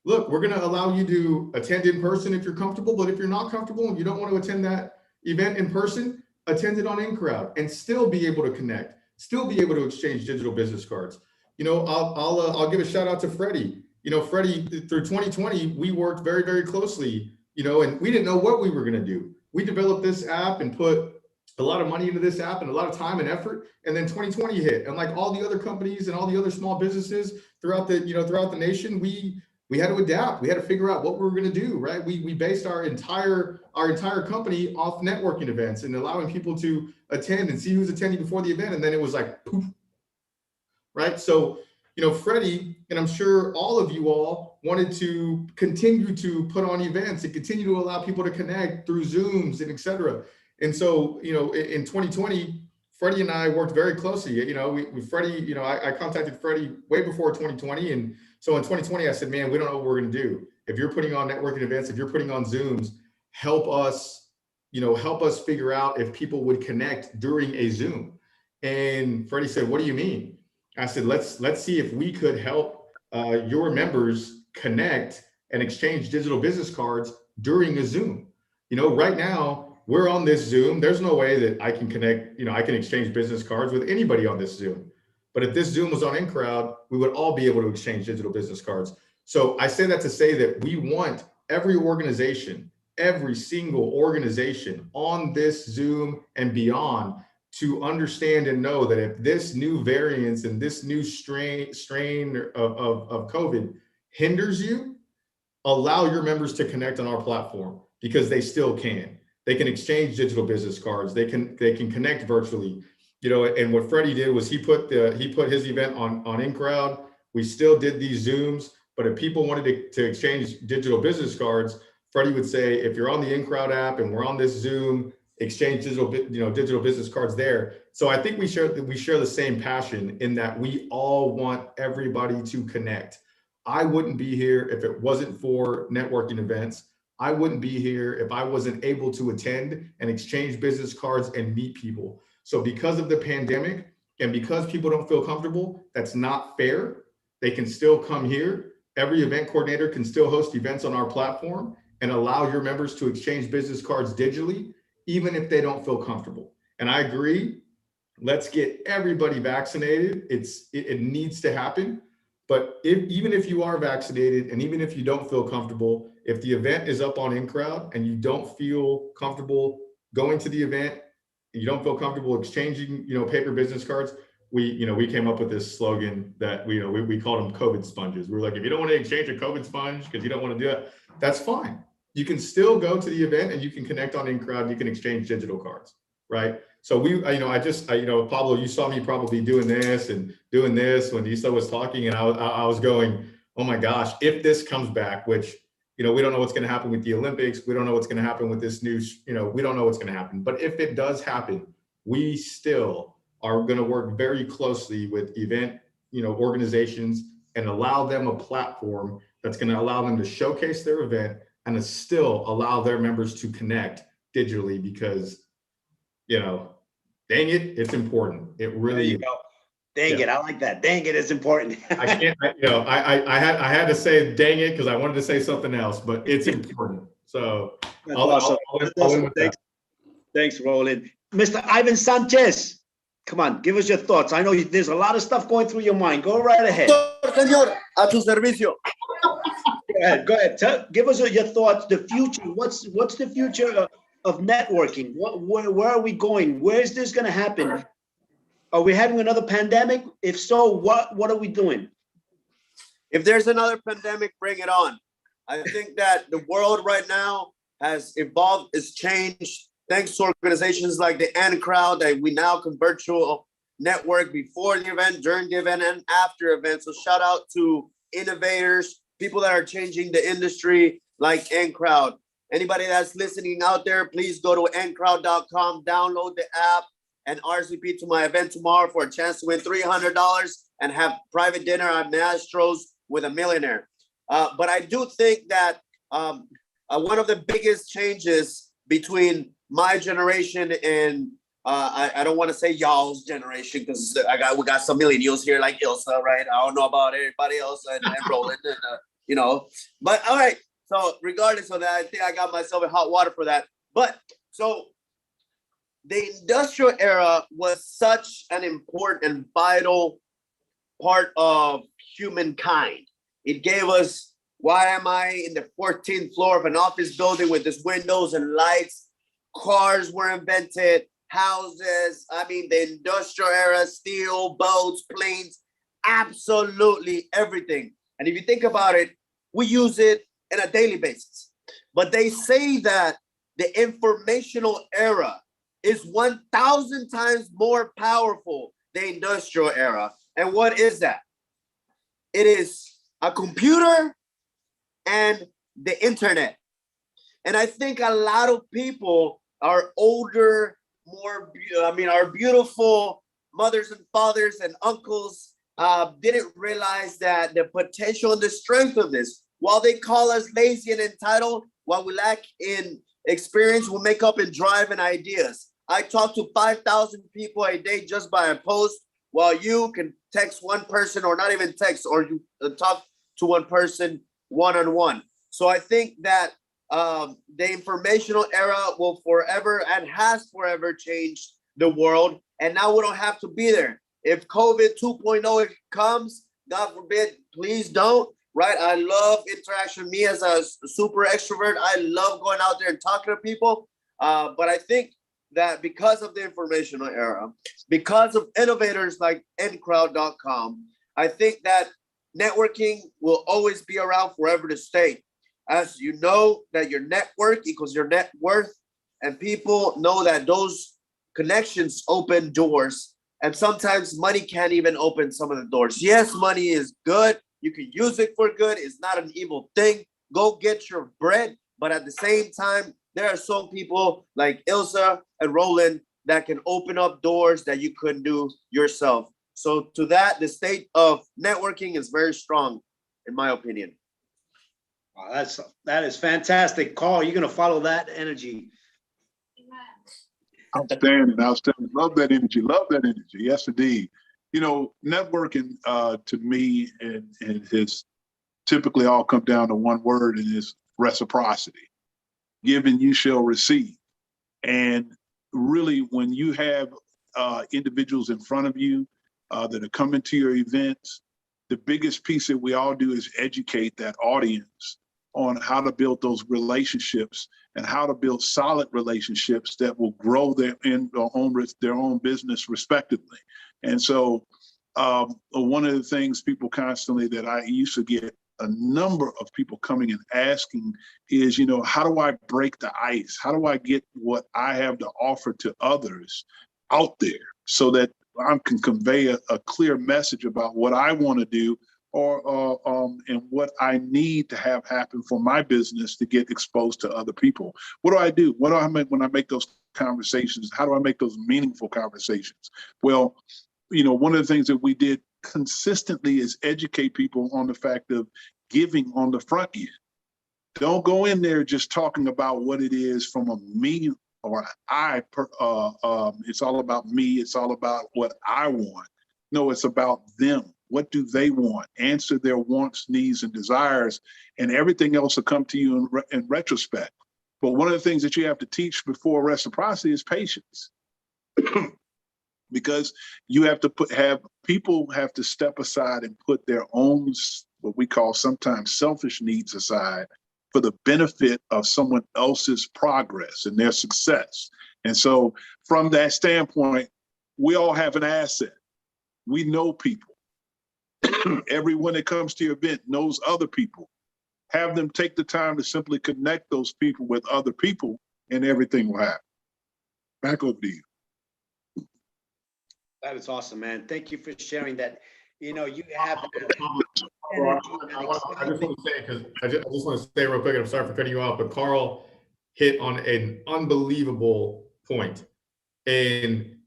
[SPEAKER 7] look, we're going to allow you to attend in person if you're comfortable. But if you're not comfortable and you don't want to attend that event in person, attend it on InCrowd and still be able to connect, still be able to exchange digital business cards. You know, I'll give a shout out to Freddie. You know, Freddie, through 2020, we worked very, very closely, you know, and we didn't know what we were going to do. We developed this app and put a lot of money into this app and a lot of time and effort. And then 2020 hit, and like all the other companies and all the other small businesses throughout the nation, we had to adapt. We had to figure out what we were going to do, right? We based our entire company off networking events and allowing people to attend and see who's attending before the event. And then it was like, poof, right? So, you know, Freddie, and I'm sure all of you all wanted to continue to put on events and continue to allow people to connect through Zooms and et cetera. And so, you know, in 2020, Freddie and I worked very closely. You know, Freddie, you know, I contacted Freddie way before 2020. And so in 2020, I said, man, we don't know what we're going to do. If you're putting on networking events, if you're putting on Zooms, help us figure out if people would connect during a Zoom. And Freddie said, what do you mean? I said, let's see if we could help your members connect and exchange digital business cards during a Zoom. You know, right now we're on this Zoom. There's no way that I can connect, you know, I can exchange business cards with anybody on this Zoom. But if this Zoom was on InCrowd, we would all be able to exchange digital business cards. So I say that to say that we want every organization every single organization on this Zoom and beyond to understand and know that if this new variance and this new strain of COVID hinders you, allow your members to connect on our platform, because they still can. They can exchange digital business cards. They can connect virtually. You know, and what Freddie did was he put his event on InCrowd. We still did these Zooms, but if people wanted to exchange digital business cards, Freddie would say, if you're on the InCrowd app and we're on this Zoom, exchange digital business cards there. So I think we share the same passion in that we all want everybody to connect. I wouldn't be here if it wasn't for networking events. I wouldn't be here if I wasn't able to attend and exchange business cards and meet people. So because of the pandemic and because people don't feel comfortable, that's not fair. They can still come here. Every event coordinator can still host events on our platform and allow your members to exchange business cards digitally, even if they don't feel comfortable. And I agree, let's get everybody vaccinated. It needs to happen. But even if you are vaccinated and even if you don't feel comfortable, if the event is up on InCrowd and you don't feel comfortable going to the event, you don't feel comfortable exchanging, paper business cards, we came up with this slogan that we called them COVID sponges. We were like, if you don't want to exchange a COVID sponge because you don't want to do it, that's fine. You can still go to the event and you can connect on InCrowd. You can exchange digital cards, right? So Pablo, you saw me probably doing this and doing this when Isa was talking, and I was going, oh my gosh, if this comes back, which, we don't know what's going to happen with the Olympics. We don't know what's going to happen with this new, we don't know what's going to happen. But if it does happen, we still are going to work very closely with event, organizations and allow them a platform that's going to allow them to showcase their event and to still allow their members to connect digitally, because, dang it, it's important. It really is.
[SPEAKER 1] Dang it, I like that. Dang it, it's important.
[SPEAKER 7] I can't, I had to say dang it because I wanted to say something else, but it's important. So
[SPEAKER 1] Awesome. Thanks, Roland. Mr. Ivan Sanchez, come on, give us your thoughts. I know there's a lot of stuff going through your mind. Go right ahead.
[SPEAKER 6] Señor, a tu servicio.
[SPEAKER 1] Go ahead. Give us your thoughts. The future. What's the future of networking? Where are we going? Where is this going to happen? Are we having another pandemic? If so, what are we doing?
[SPEAKER 6] If there's another pandemic, bring it on. I think that the world right now has evolved, has changed, thanks to organizations like the ENCrowd, that we now can virtual network before the event, during the event, and after event. So shout out to innovators, people that are changing the industry like ENCrowd. Anybody that's listening out there, please go to encrowd.com, download the app, and RSVP to my event tomorrow for a chance to win $300 and have private dinner at Mastro's with a millionaire. But I do think that one of the biggest changes between my generation and I don't want to say y'all's generation, because we got some millennials here like Ilsa, right? I don't know about everybody else and Roland, and, But all right. So regardless of that, I think I got myself in hot water for that. But so the industrial era was such an important and vital part of humankind. It gave us, why am I in the 14th floor of an office building with this windows and lights? Cars were invented, houses, the industrial era, steel, boats, planes, absolutely everything. And if you think about it, we use it on a daily basis. But they say that the informational era is 1,000 times more powerful than the industrial era. And what is that? It is a computer and the internet. And I think a lot of people, our older, our beautiful mothers and fathers and uncles didn't realize that the potential and the strength of this. While they call us lazy and entitled, while we lack in experience, we make up in drive and ideas. I talk to 5,000 people a day just by a post, while you can text one person, or not even text, or you talk to one person one-on-one. So I think that the informational era will forever and has forever changed the world. And now we don't have to be there. If COVID 2.0 comes, God forbid, please don't. right? I love interaction. Me as a super extrovert, I love going out there and talking to people. But I think that because of the informational era, because of innovators like ENcrowd.com, I think that networking will always be around forever to stay. As you know that your network equals your net worth, and people know that those connections open doors, and sometimes money can't even open some of the doors. Yes, money is good. You can use it for good. It's not an evil thing. Go get your bread. But at the same time, there are some people like Ilsa and Roland that can open up doors that you couldn't do yourself. So to that, the state of networking is very strong, in my opinion.
[SPEAKER 1] Wow, that is fantastic. Carl, you're gonna follow that energy.
[SPEAKER 2] Outstanding, outstanding. Love that energy. Love that energy. Yes, indeed. You know, networking to me and has typically all come down to one word, and it's reciprocity. Given, you shall receive. And really, when you have individuals in front of you that are coming to your events, the biggest piece that we all do is educate that audience on how to build those relationships and how to build solid relationships that will grow their own business respectively. And so one of the things people constantly that I used to get a number of people coming and asking is, you know, how do I break the ice? How do I get what I have to offer to others out there so that I can convey a clear message about what I want to do and what I need to have happen for my business to get exposed to other people. What do I do? What do I make when I make those conversations? How do I make those meaningful conversations? Well, you know, one of the things that we did consistently is educate people on the fact of giving on the front end. Don't go in there just talking about what it is from a me or it's all about me. It's all about what I want. No, it's about them. What do they want? Answer their wants, needs, and desires, and everything else will come to you in retrospect. But one of the things that you have to teach before reciprocity is patience. Because you have to people have to step aside and put their own, what we call sometimes selfish needs aside for the benefit of someone else's progress and their success. And so from that standpoint, we all have an asset. We know people. Everyone that comes to your event knows other people. Have them take the time to simply connect those people with other people, and everything will happen. Back over to you.
[SPEAKER 1] That is awesome, man. Thank you for sharing that. You know, you have.
[SPEAKER 7] I just want to say, because I just want to say real quick, and I'm sorry for cutting you off, but Carl hit on an unbelievable point. And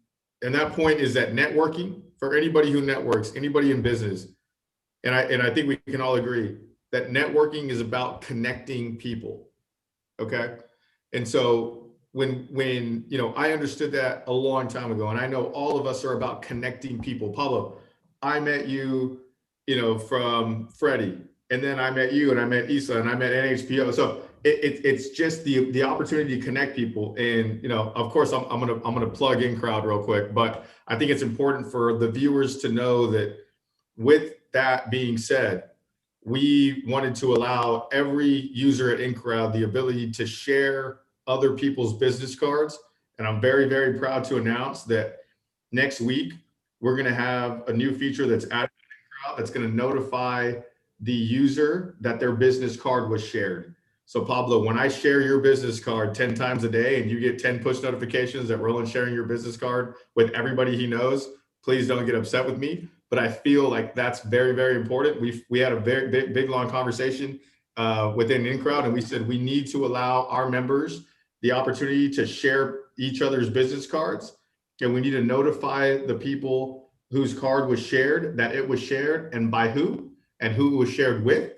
[SPEAKER 7] that point is that networking, for anybody who networks, anybody in business, and I think we can all agree that networking is about connecting people. Okay. And so when you know, I understood that a long time ago, and I know all of us are about connecting people. Pablo, I met you, you know, from Freddie, and then I met you, and I met Isa, and I met NHPO. So it's just the opportunity to connect people. And you know, of course, I'm gonna plug ENcrowd real quick, but I think it's important for the viewers to know that with that being said, we wanted to allow every user at ENcrowd the ability to share other people's business cards. And I'm very, very proud to announce that next week, we're going to have a new feature that's added to ENcrowd that's going to notify the user that their business card was shared. So Pablo, when I share your business card 10 times a day and you get 10 push notifications that Roland's sharing your business card with everybody he knows, please don't get upset with me. But I feel like that's very, very important. We had a very big, long conversation within ENcrowd, and we said we need to allow our members the opportunity to share each other's business cards, and we need to notify the people whose card was shared that it was shared and by who and who it was shared with,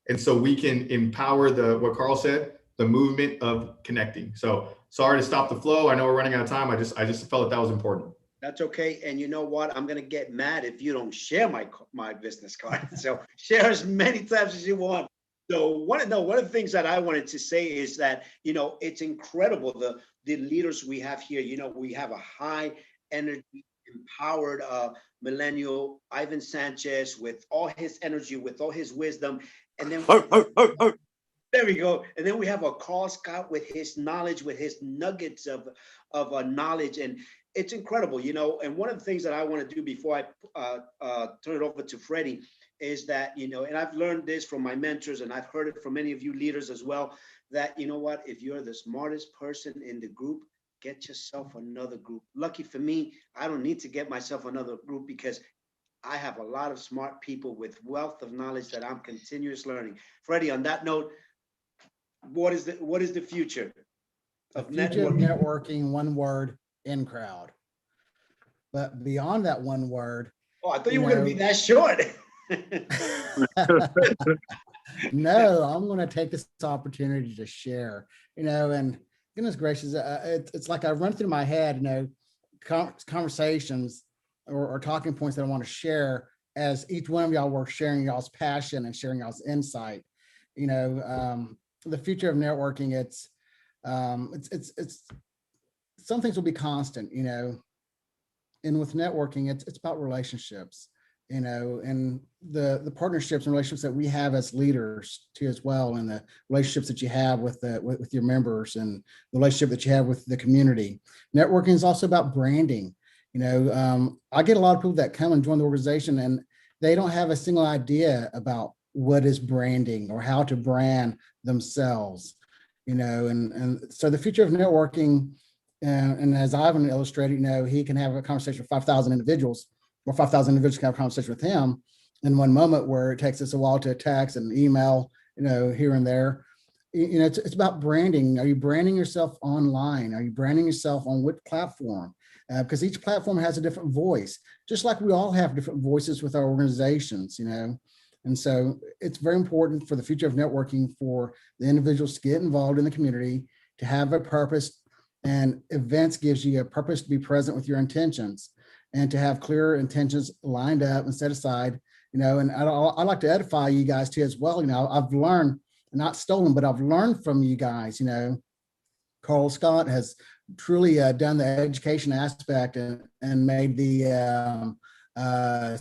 [SPEAKER 7] and so we can empower what Carl said, the movement of connecting. So sorry to stop the flow. I know we're running out of time. I just felt that was important.
[SPEAKER 1] That's okay. And you know what? I'm going to get mad if you don't share my business card. So share as many times as you want. So one of the things that I wanted to say is that, you know, it's incredible the leaders we have here. You know, we have a high energy empowered millennial, Ivan Sanchez, with all his energy, with all his wisdom. And then there we go. And then we have a Carl Scott with his knowledge, with his nuggets of knowledge. And it's incredible, you know. And one of the things that I want to do before I turn it over to Freddie is that, you know, and I've learned this from my mentors, and I've heard it from many of you leaders as well, that, you know what, if you're the smartest person in the group, get yourself another group. Lucky for me, I don't need to get myself another group, because I have a lot of smart people with wealth of knowledge that I'm continuous learning. Freddie, on that note, what is the future of
[SPEAKER 4] networking? One word: in crowd. But beyond that one word,
[SPEAKER 1] oh, I thought you were going to be that short.
[SPEAKER 4] No, I'm going to take this opportunity to share, you know, and goodness gracious, it's like I run through my head, you know, conversations or talking points that I want to share as each one of y'all were sharing y'all's passion and sharing y'all's insight. You know, the future of networking, it's some things will be constant, you know, and with networking, it's about relationships, you know, and the partnerships and relationships that we have as leaders too as well, and the relationships that you have with your members, and the relationship that you have with the community. Networking is also about branding. You know, I get a lot of people that come and join the organization and they don't have a single idea about what is branding or how to brand themselves, you know, and so the future of networking, and as Ivan illustrated, you know, he can have a conversation with 5,000 individuals, or 5,000 individuals can have a conversation with him in one moment, where it takes us a while to text and email, you know, here and there. You know, it's about branding. Are you branding yourself online? Are you branding yourself on what platform? Because each platform has a different voice, just like we all have different voices with our organizations, you know. And so it's very important for the future of networking for the individuals to get involved in the community, to have a purpose, and events gives you a purpose to be present with your intentions, and to have clear intentions lined up and set aside, you know. And I like to edify you guys too as well. You know, I've learned, not stolen, but I've learned from you guys. You know, Carl Scott has truly done the education aspect and made the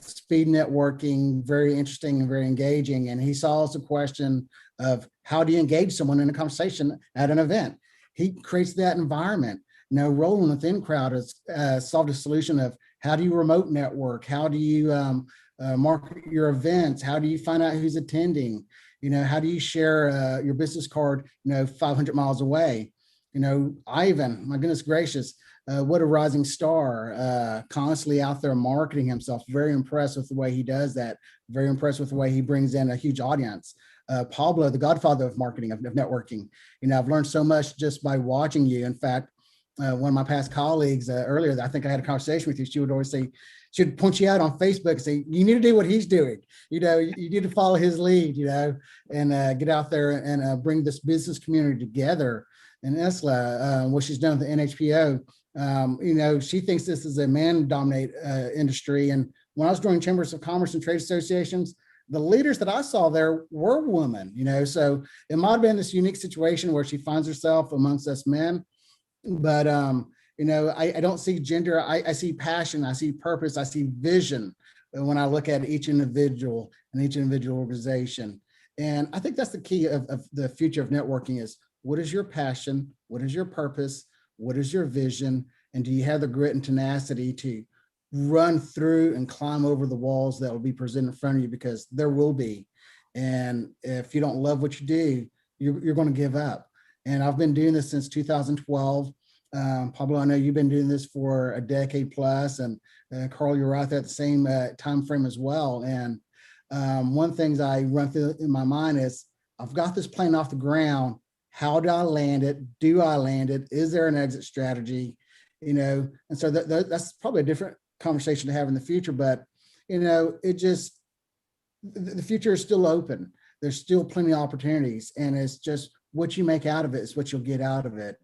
[SPEAKER 4] speed networking very interesting and very engaging. And he solves the question of how do you engage someone in a conversation at an event. He creates that environment. You know, Roland with InCrowd has solved a solution of how do you remote network? How do you market your events? How do you find out who's attending? You know, how do you share your business card, you know, 500 miles away? You know, Ivan, my goodness gracious, what a rising star, constantly out there marketing himself. Very impressed with the way he does that. Very impressed with the way he brings in a huge audience. Pablo, the godfather of marketing, of networking. You know, I've learned so much just by watching you. In fact, one of my past colleagues earlier, I think I had a conversation with you. She would always say, she would point you out on Facebook and say, you need to do what he's doing. You know, you need to follow his lead, you know, and get out there and bring this business community together. And Esla, what she's done with the NHPO, you know, she thinks this is a man-dominated industry. And when I was joining chambers of commerce and trade associations, the leaders that I saw there were women, you know, so it might have been this unique situation where she finds herself amongst us men. But, you know, I don't see gender. I see passion. I see purpose. I see vision when I look at each individual and each individual organization. And I think that's the key of the future of networking is, what is your passion? What is your purpose? What is your vision? And do you have the grit and tenacity to run through and climb over the walls that will be presented in front of you? Because there will be. And if you don't love what you do, you're going to give up. And I've been doing this since 2012. Pablo, I know you've been doing this for a decade plus, and Carl, you're out there at the same time frame as well. And one thing I run through in my mind is, I've got this plane off the ground. How do I land it? Do I land it? Is there an exit strategy? You know, and so that's probably a different conversation to have in the future. But you know, it just, the future is still open. There's still plenty of opportunities, and it's just what you make out of it is what you'll get out of it.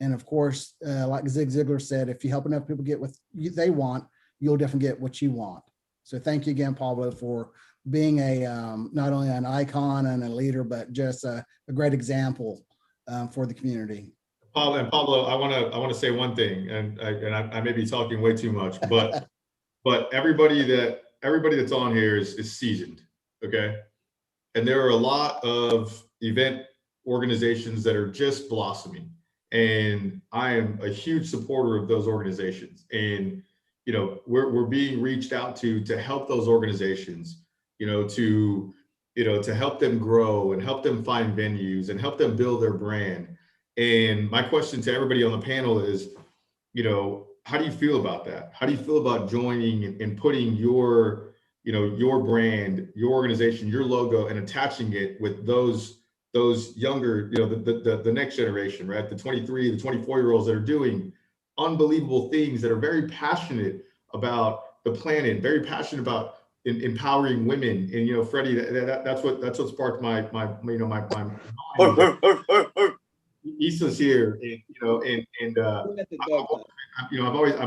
[SPEAKER 4] And of course, like Zig Ziglar said, if you help enough people get what they want, you'll definitely get what you want. So thank you again, Pablo, for being a not only an icon and a leader, but just a great example for the community.
[SPEAKER 7] Pablo, I want to say one thing, and I may be talking way too much, but everybody that's on here is seasoned, okay? And there are a lot of event organizations that are just blossoming, and I am a huge supporter of those organizations. And we're being reached out to help those organizations, to help them grow and help them find venues and help them build their brand. And my question to everybody on the panel is, how do you feel about that? How do you feel about joining and putting your brand, your organization, your logo, and attaching it with those younger, the next generation, right? The 23, the 24-year-olds that are doing unbelievable things, that are very passionate about the planet, very passionate about empowering women. And Freddie, that's what sparked my mind. Issa's here, and I've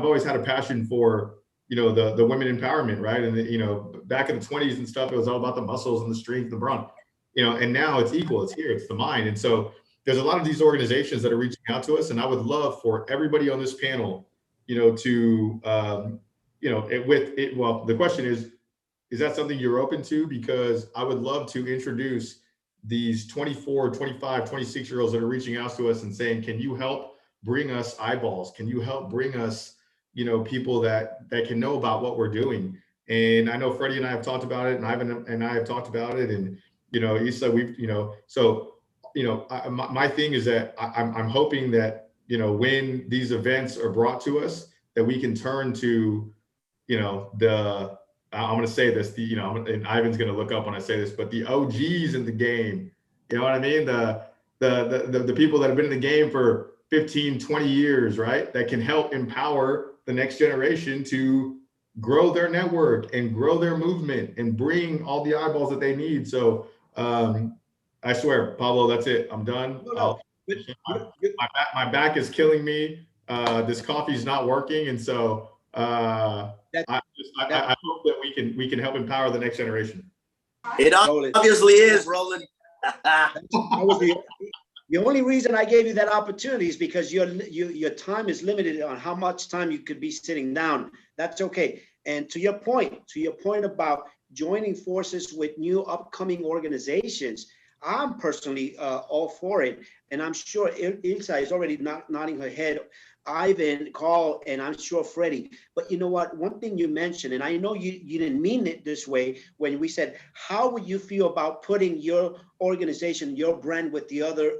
[SPEAKER 7] always had a passion for the women empowerment, right? And back in the 20s and stuff, it was all about the muscles and the strength, the brawn, and now it's equal. It's here. It's the mind. And so there's a lot of these organizations that are reaching out to us, and I would love for everybody on this panel, to well, the question is that something you're open to? Because I would love to introduce these 24, 25, 26-year-olds that are reaching out to us and saying, can you help bring us eyeballs? Can you help bring us, people that can know about what we're doing? And I know Freddie and I have talked about it, and Ivan and I have talked about it. And, Issa, my thing is that I'm hoping that, when these events are brought to us, that we can turn to, I'm going to say this, and Ivan's going to look up when I say this, but the OGs in the game, you know what I mean? The people that have been in the game for 15, 20 years, right? That can help empower the next generation to grow their network and grow their movement and bring all the eyeballs that they need. So I swear, Pablo, that's it. I'm done. My back is killing me. This coffee's not working. And so I hope that we can help empower the next generation.
[SPEAKER 6] It obviously is, Roland.
[SPEAKER 1] The only reason I gave you that opportunity is because your time is limited on how much time you could be sitting down. That's okay. And to your point about joining forces with new upcoming organizations, I'm personally all for it. And I'm sure Ilsa is already nodding her head, Ivan, Carl, and I'm sure Freddie. But you know what? One thing you mentioned, and I know you didn't mean it this way when we said, how would you feel about putting your organization, your brand with the other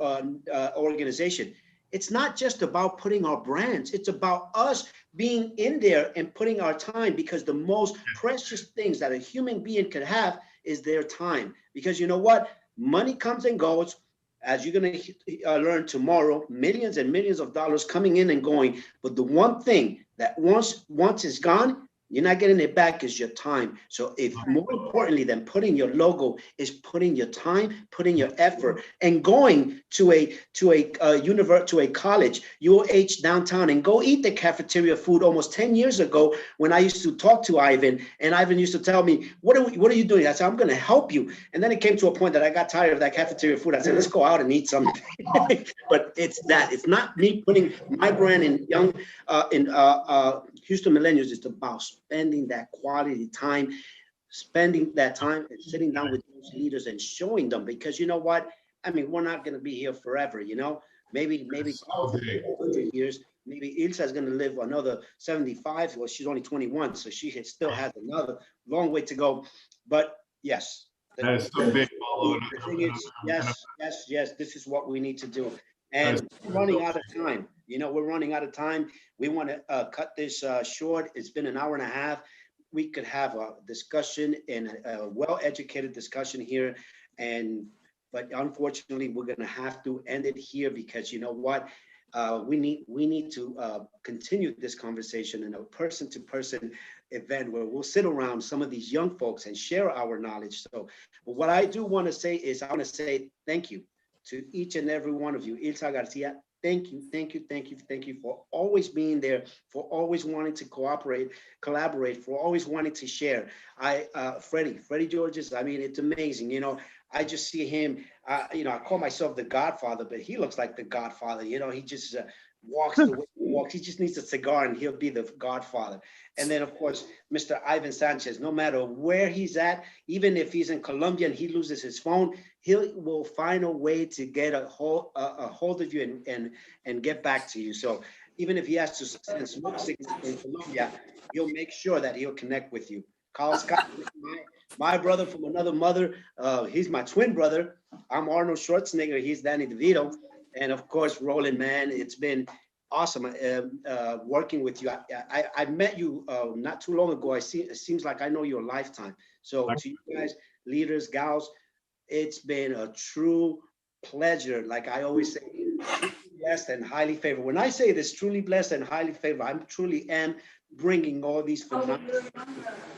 [SPEAKER 1] organization? It's not just about putting our brands. It's about us being in there and putting our time, because the most precious things that a human being can have is their time. Because you know what? Money comes and goes. As you're going to learn tomorrow, millions and millions of dollars coming in and going. But the one thing that once it's gone, you're not getting it back, is your time. So if more importantly than putting your logo is putting your time, putting your effort, and going to a college, UH downtown, and go eat the cafeteria food. Almost 10 years ago, when I used to talk to Ivan, and Ivan used to tell me, what are you doing? I said, I'm going to help you. And then it came to a point that I got tired of that cafeteria food. I said, let's go out and eat something. But it's not me putting my brand in Houston Millennials. It's about spending that quality time, spending that time and sitting down with those leaders and showing them, because you know what? I mean, we're not going to be here forever, maybe 100 years, maybe Ilsa is going to live another 75. Well, she's only 21, so she still has another long way to go. But yes,
[SPEAKER 7] that is so big.
[SPEAKER 1] The thing is, yes, this is what we need to do. And we're running out of time. We're running out of time. We want to cut this short. It's been an hour and a half. We could have a discussion, and a well-educated discussion here. But unfortunately, we're going to have to end it here, because you know what? We need to continue this conversation in a person-to-person event where we'll sit around some of these young folks and share our knowledge. So, but what I do want to say is, I want to say thank you to each and every one of you. Ilsa Garcia, thank you for always being there, for always wanting to collaborate, for always wanting to share. Freddie Georges, I mean, it's amazing. I just see him, you know, I call myself the Godfather, but he looks like the Godfather. You know, he just walks the way he walks. He just needs a cigar and he'll be the Godfather. And then, of course, Mr. Ivan Sanchez, no matter where he's at, even if he's in Colombia and he loses his phone, he will find a way to get a hold of you and get back to you. So even if he has to send smoke signals in Colombia, he'll make sure that he'll connect with you. Carl Scott, my brother from another mother. He's my twin brother. I'm Arnold Schwarzenegger. He's Danny DeVito. And of course, Roland, man, it's been awesome working with you. I met you not too long ago. It seems like I know you a lifetime. So to you guys, leaders, gals, it's been a true pleasure. Like I always say, truly blessed and highly favored. When I say this, truly blessed and highly favored, I truly am bringing all these phenomenal.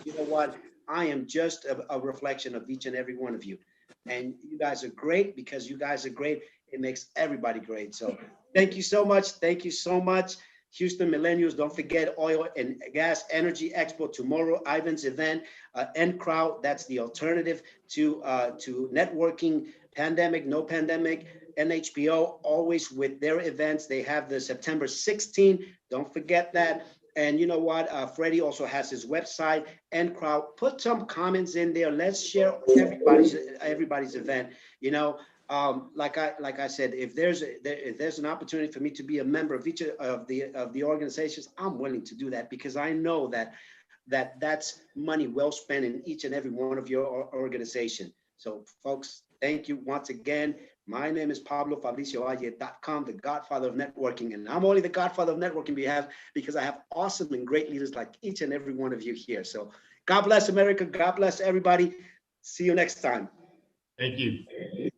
[SPEAKER 1] You know what? I am just a reflection of each and every one of you. And you guys are great. Because you guys are great, it makes everybody great. So thank you so much. Thank you so much. Houston Millennials, don't forget Oil and Gas Energy Expo tomorrow, Ivan's event, ENCrowd, that's the alternative to networking, pandemic, no pandemic, NHPO, always with their events. They have the September 16th, don't forget that. And you know what? Freddie also has his website, ENCrowd. Put some comments in there. Let's share everybody's event. You know, like I said, if there's an opportunity for me to be a member of each of the organizations, I'm willing to do that, because I know that's money well spent in each and every one of your organization. So folks, thank you once again. My name is PabloFabricioValle.com, the Godfather of Networking. And I'm only the Godfather of Networking because I have awesome and great leaders like each and every one of you here. So God bless America. God bless everybody. See you next time.
[SPEAKER 7] Thank you.